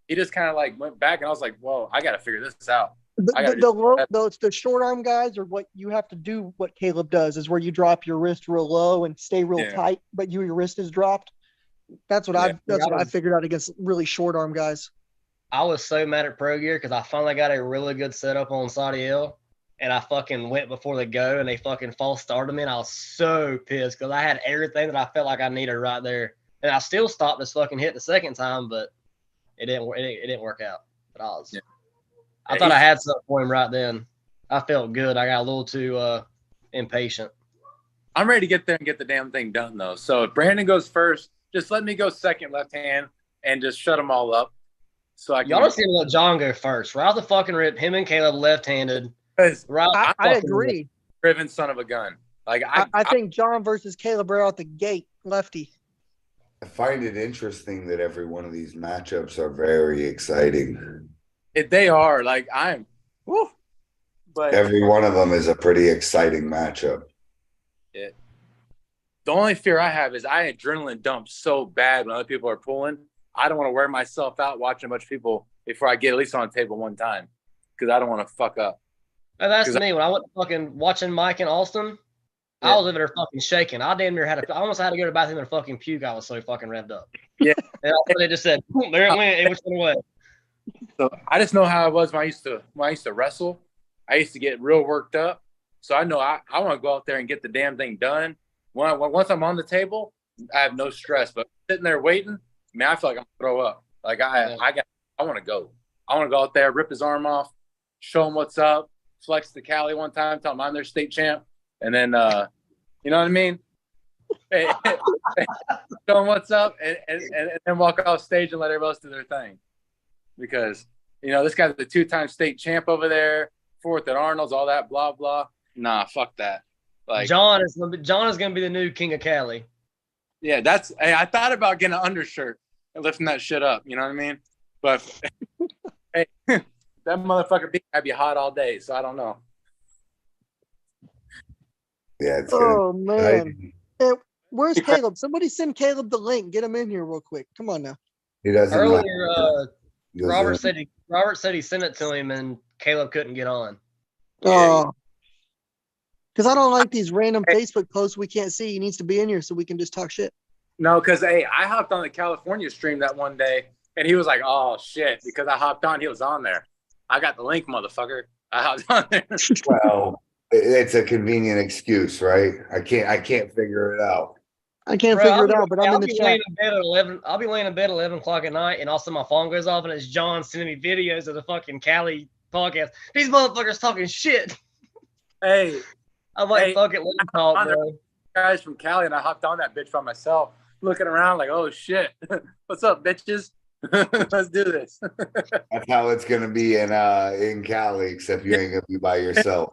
He just kind of like went back, and I was like, whoa, I got to figure this out. The short arm guys are what you have to do. What Caleb does is where you drop your wrist real low and stay real tight, but your wrist is dropped. That's what I figured out against really short arm guys. I was so mad at Pro Gear because I finally got a really good setup on Sadiel, and I fucking went before the go, and they fucking false started me, and I was so pissed because I had everything that I felt like I needed right there, and I still stopped this fucking hit the second time, but it didn't work out. But I thought I had something for him right then. I felt good. I got a little too impatient. I'm ready to get there and get the damn thing done, though. So if Brandon goes first, just let me go second left hand and just shut them all up. So y'all just need to let John go first. Right off the fucking rip, him and Caleb left-handed. I agree. Driven son of a gun. Like I think John versus Caleb right out the gate, lefty. I find it interesting that every one of these matchups are very exciting. They are. Like but every one of them is a pretty exciting matchup. The only fear I have is I adrenaline dump so bad when other people are pulling. I don't want to wear myself out watching a bunch of people before I get at least on a table one time because I don't want to fuck up. And that's me. When I went fucking watching Mike and Austin, I was over there fucking shaking. I damn near I almost had to go to the bathroom and fucking puke. I was so fucking revved up. Yeah. And they just said, boom, there it went. It went away. So I just know how I was when I used to wrestle. I used to get real worked up. So I know I want to go out there and get the damn thing done. Once I'm on the table, I have no stress. But sitting there waiting, man, I feel like I'm gonna throw up. Like I want to go. I want to go out there, rip his arm off, show him what's up, flex the Cali one time, tell him I'm their state champ, and then you know what I mean? Show him what's up, and then walk off stage and let everybody else do their thing. Because You know, this guy's the 2-time state champ over there, 4th at Arnold's, all that, blah, blah. Nah, fuck that. Like John is gonna be the new king of Cali. Yeah, hey, I thought about getting an undershirt and lifting that shit up. You know what I mean? But hey, that motherfucker I'd be hot all day. So I don't know. Yeah, it's Oh good. man. Hey, where's Caleb? Somebody send Caleb the link. Get him in here real quick. Come on now. He doesn't. Earlier, he goes Robert in. said he sent it to him and Caleb couldn't get on. Oh. Because I don't like these random Facebook posts we can't see. He needs to be in here so we can just talk shit. No, because hey, I hopped on the California stream that one day, and he was like, "Oh shit!" Because I hopped on, he was on there. I got the link, motherfucker. I hopped on there. Well, it's a convenient excuse, right? I can't figure it out. I can't figure it out, but I'm in the chat. I'll be laying in bed at 11 o'clock at night, and also my phone goes off, and it's John sending me videos of the fucking Cali podcast. These motherfuckers talking shit. Hey, I'm like, fuck it, let me talk, bro. Guys from Cali, and I hopped on that bitch by myself, looking around like, oh shit, what's up, bitches? Let's do this. That's how it's gonna be in Cali, except you ain't gonna be by yourself.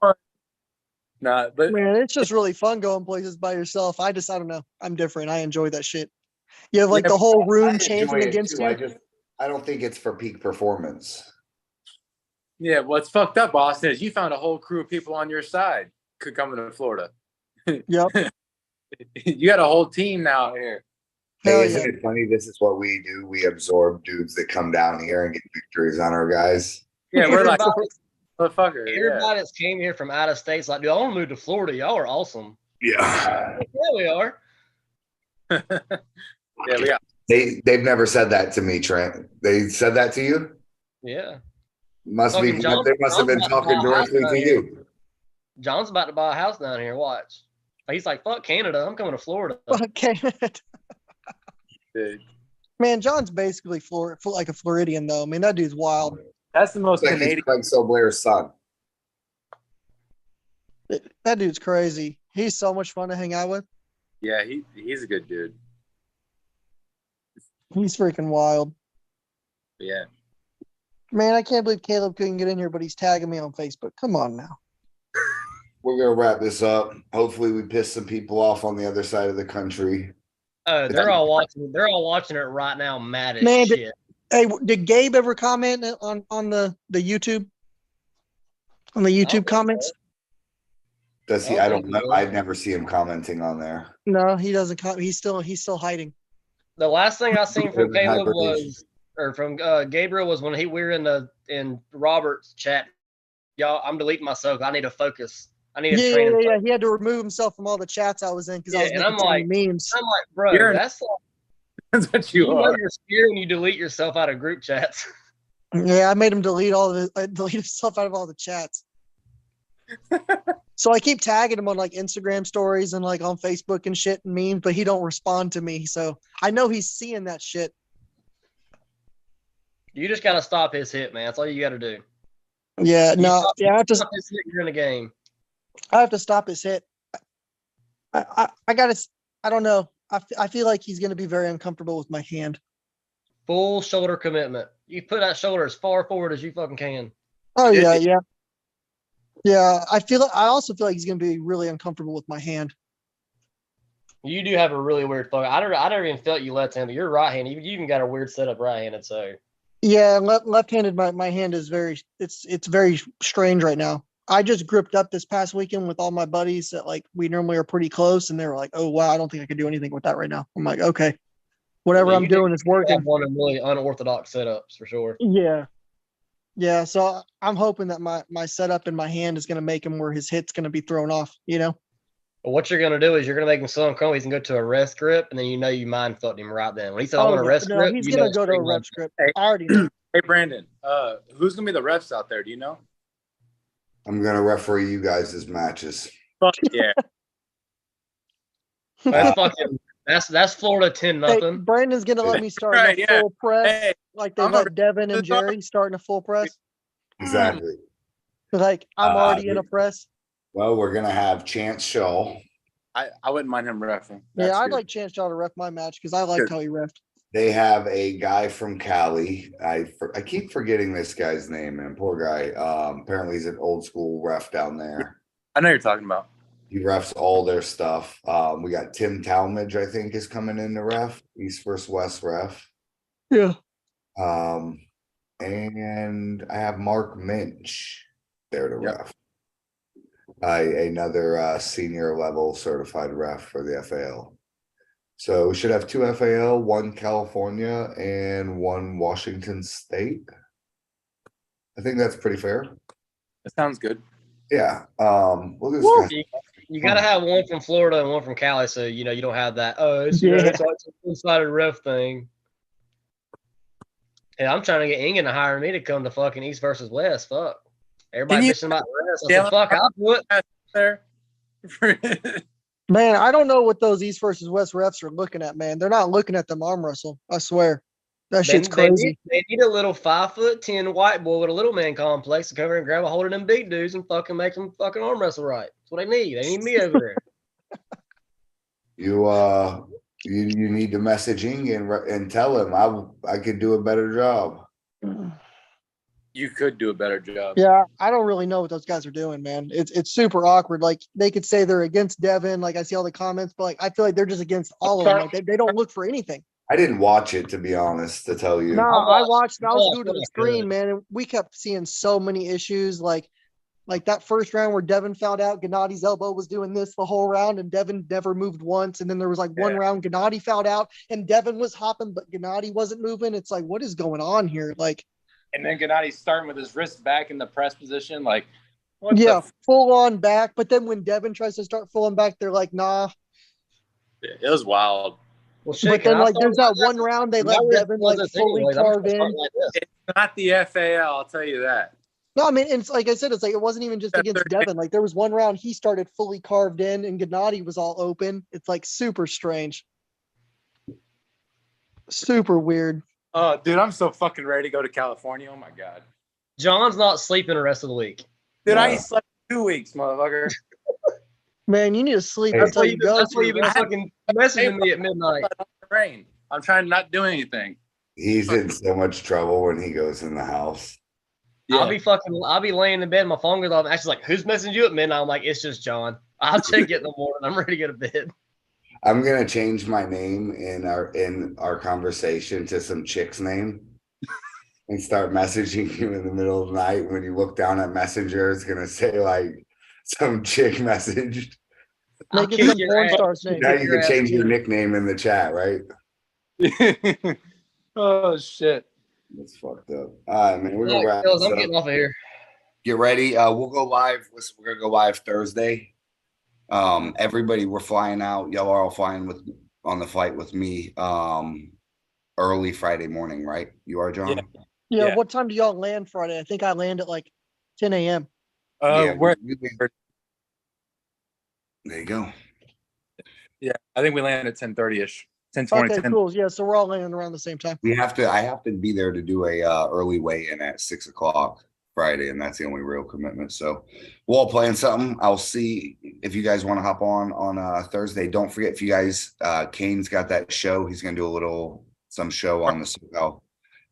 Nah, but Man, it's just really fun going places by yourself. I don't know. I'm different. I enjoy that shit. You have like the whole room chanting against you. I don't think it's for peak performance. yeah, what's fucked up, Austin, is you found a whole crew of people on your side could come to Florida. Yep. You got a whole team now here. Hey, isn't it funny? This is what we do. We absorb dudes that come down here and get victories on our guys. Yeah, we're like, motherfucker. Everybody that's came here from out of state's like, dude, I want to move to Florida. Y'all are awesome. Yeah. Yeah, we are. Yeah, we got. They've never said that to me, Trent. They said that to you? Yeah. They must have been talking directly to you. John's about to buy a house down here. Watch. He's like, fuck Canada. I'm coming to Florida. Fuck Canada. Dude. Man, John's basically like a Floridian, though. I mean, that dude's wild. That's the most Like Canadian. he's Craig Soblair's son. That dude's crazy. He's so much fun to hang out with. Yeah, he's a good dude. He's freaking wild. Yeah. Man, I can't believe Caleb couldn't get in here, but he's tagging me on Facebook. Come on now. We're gonna wrap this up. Hopefully, we piss some people off on the other side of the country. They're all watching. They're all watching it right now, mad as Man, shit. Hey, did Gabe ever comment on the YouTube? On the YouTube comments? Does he? I don't know. I never see him commenting on there. No, he doesn't. He's still hiding. The last thing I seen from Caleb from Gabriel was when we were in Robert's chat. Y'all, I'm deleting myself. I need to focus. I need to train. Yeah. He had to remove himself from all the chats I was in because I was making too many memes. I'm like, bro, that's what you are. You're scared when you delete yourself out of group chats. Yeah, I made him delete himself out of all the chats. So I keep tagging him on like Instagram stories and like on Facebook and shit and memes, but he don't respond to me. So I know he's seeing that shit. You just gotta stop his hit, man. That's all you gotta do. Yeah, I have to stop his hit. You're in the game. I have to stop his hit. I don't know. I feel like he's going to be very uncomfortable with my hand. Full shoulder commitment. You put that shoulder as far forward as you fucking can. Oh yeah. Yeah, I also feel like he's going to be really uncomfortable with my hand. You do have a really weird fuck. I never even felt you left-handed. You're right-handed. You even got a weird setup right-handed. So yeah, left-handed. My hand is it's very strange right now. I just gripped up this past weekend with all my buddies that like we normally are pretty close, and they were like, "Oh wow, I don't think I could do anything with that right now." I'm like, "Okay, whatever I'm doing is working." One of really unorthodox setups for sure. Yeah. So I'm hoping that my setup in my hand is going to make him where his hit's going to be thrown off. You know. But what you're going to do is you're going to make him so uncomfortable he's going to go to a rest grip, and then you mind fucked him right then. When he said, "I want a rest grip," he's going to go to a rest grip. I already know. Hey Brandon, who's going to be the refs out there? Do you know? I'm gonna referee you guys' matches. Fuck yeah. That's Florida 10-0. Hey, Brandon's gonna let me start a full press, like they let Devin and Jerry starting a full press. Exactly. Like I'm already in a press. Well, we're gonna have Chance Shaw. I wouldn't mind him reffing. Yeah, I'd like Chance Shaw to ref my match because I liked how he reffed. They have a guy from Cali. I keep forgetting this guy's name, man. Poor guy. Apparently he's an old school ref down there. I know you're talking about. He refs all their stuff. We got Tim Talmadge, I think, is coming in to ref. East versus West ref. Yeah. And I have Mark Minch there to Yep. ref. Another senior level certified ref for the FAL. So we should have 2 FAL, 1 California, and 1 Washington State. I think that's pretty fair. That sounds good. Yeah. We'll just You got to have one from Florida and one from Cali, so you don't have that. Oh, it's Yeah. it's like a one-sided ref thing. And I'm trying to get Ingen to hire me to come to fucking East versus West. Fuck. Everybody bitching about the rest. I said, fuck, I'll do it. There. Man, I don't know what those East versus West refs are looking at, man. They're not looking at them arm wrestle. I swear. That shit's crazy. They need a little 5'10" white boy with a little man complex to come over and grab a hold of them big dudes and fucking make them fucking arm wrestle right. That's what they need. They need me over there. You need to message Ingen and tell him I could do a better job. You could do a better job. Yeah, I don't really know what those guys are doing, man. It's super awkward. Like they could say they're against Devin. Like I see all the comments, but like I feel like they're just against all of them. Like they don't look for anything. I didn't watch it, to be honest, to tell you. No, I watched. I was Oh, glued to the good. screen, man, and we kept seeing so many issues. Like that first round where Devin found out Gennadi's elbow was doing this the whole round, and Devin never moved once. And then there was like one round Gennadi found out, and Devin was hopping, but Gennadi wasn't moving. It's like, what is going on here? Like, And then Gennadi's starting with his wrist back in the press position. Like, what yeah, the full on back. But then when Devin tries to start full on back, they're like, nah. It was wild. Well, shit, But then like there's that one round they let Devin like fully carve in. Like this. It's not the FAL, I'll tell you that. No, I mean, it's like I said, it's like it wasn't even just against Devin. Like there was one round he started fully carved in, and Gennadi was all open. It's like super strange, super weird. Oh, dude, I'm so fucking ready to go to California. Oh my god, John's not sleeping the rest of the week. dude, I Yeah. ain't slept in 2 weeks, motherfucker. Man, you need to sleep Hey. until you go. That's why to you've the been rest- fucking messaging me at midnight. Rain. I'm trying to not do anything. He's in so much trouble when he goes in the house. I'll be laying in bed. My phone goes off. Ashley's like, "Who's messaging you at midnight?" I'm like, "It's just John." I'll check it in the morning. I'm ready to go to bed. I'm gonna change my name in our conversation to some chick's name and start messaging you in the middle of the night. When you look down at Messenger, it's gonna say like some chick messaged. I'll Make it kick some your porn ass. star's name. Now you your can ass change your too. nickname in the chat, right? Oh shit. That's fucked up. All right, man. We're gonna All right, wrap fellas, this I'm up. getting off of here. Get ready. We'll go live. Listen, we're gonna go live Thursday. Everybody, we're flying out. Y'all are all flying on the flight with me. Early Friday morning, right? You are, John? Yeah, Yeah. what time do y'all land Friday? I think I land at like 10 a.m. Yeah, Where? there you go. Yeah, I think we land at 10:30ish. 10:20. Okay, cool. Yeah, so we're all landing around the same time. I have to be there to do a early weigh-in at 6:00 Friday, and that's the only real commitment. So we'll all plan something. I'll see if you guys want to hop on Thursday. Don't forget, if you guys, Kane's got that show. He's gonna do some show on the SoCal.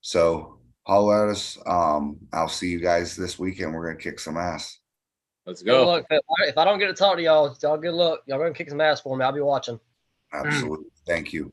So holler at us. I'll see you guys this weekend. We're gonna kick some ass. Let's Good go. luck. If I don't get to talk to y'all good luck. Y'all gonna kick some ass for me. I'll be watching. Absolutely. Thank you.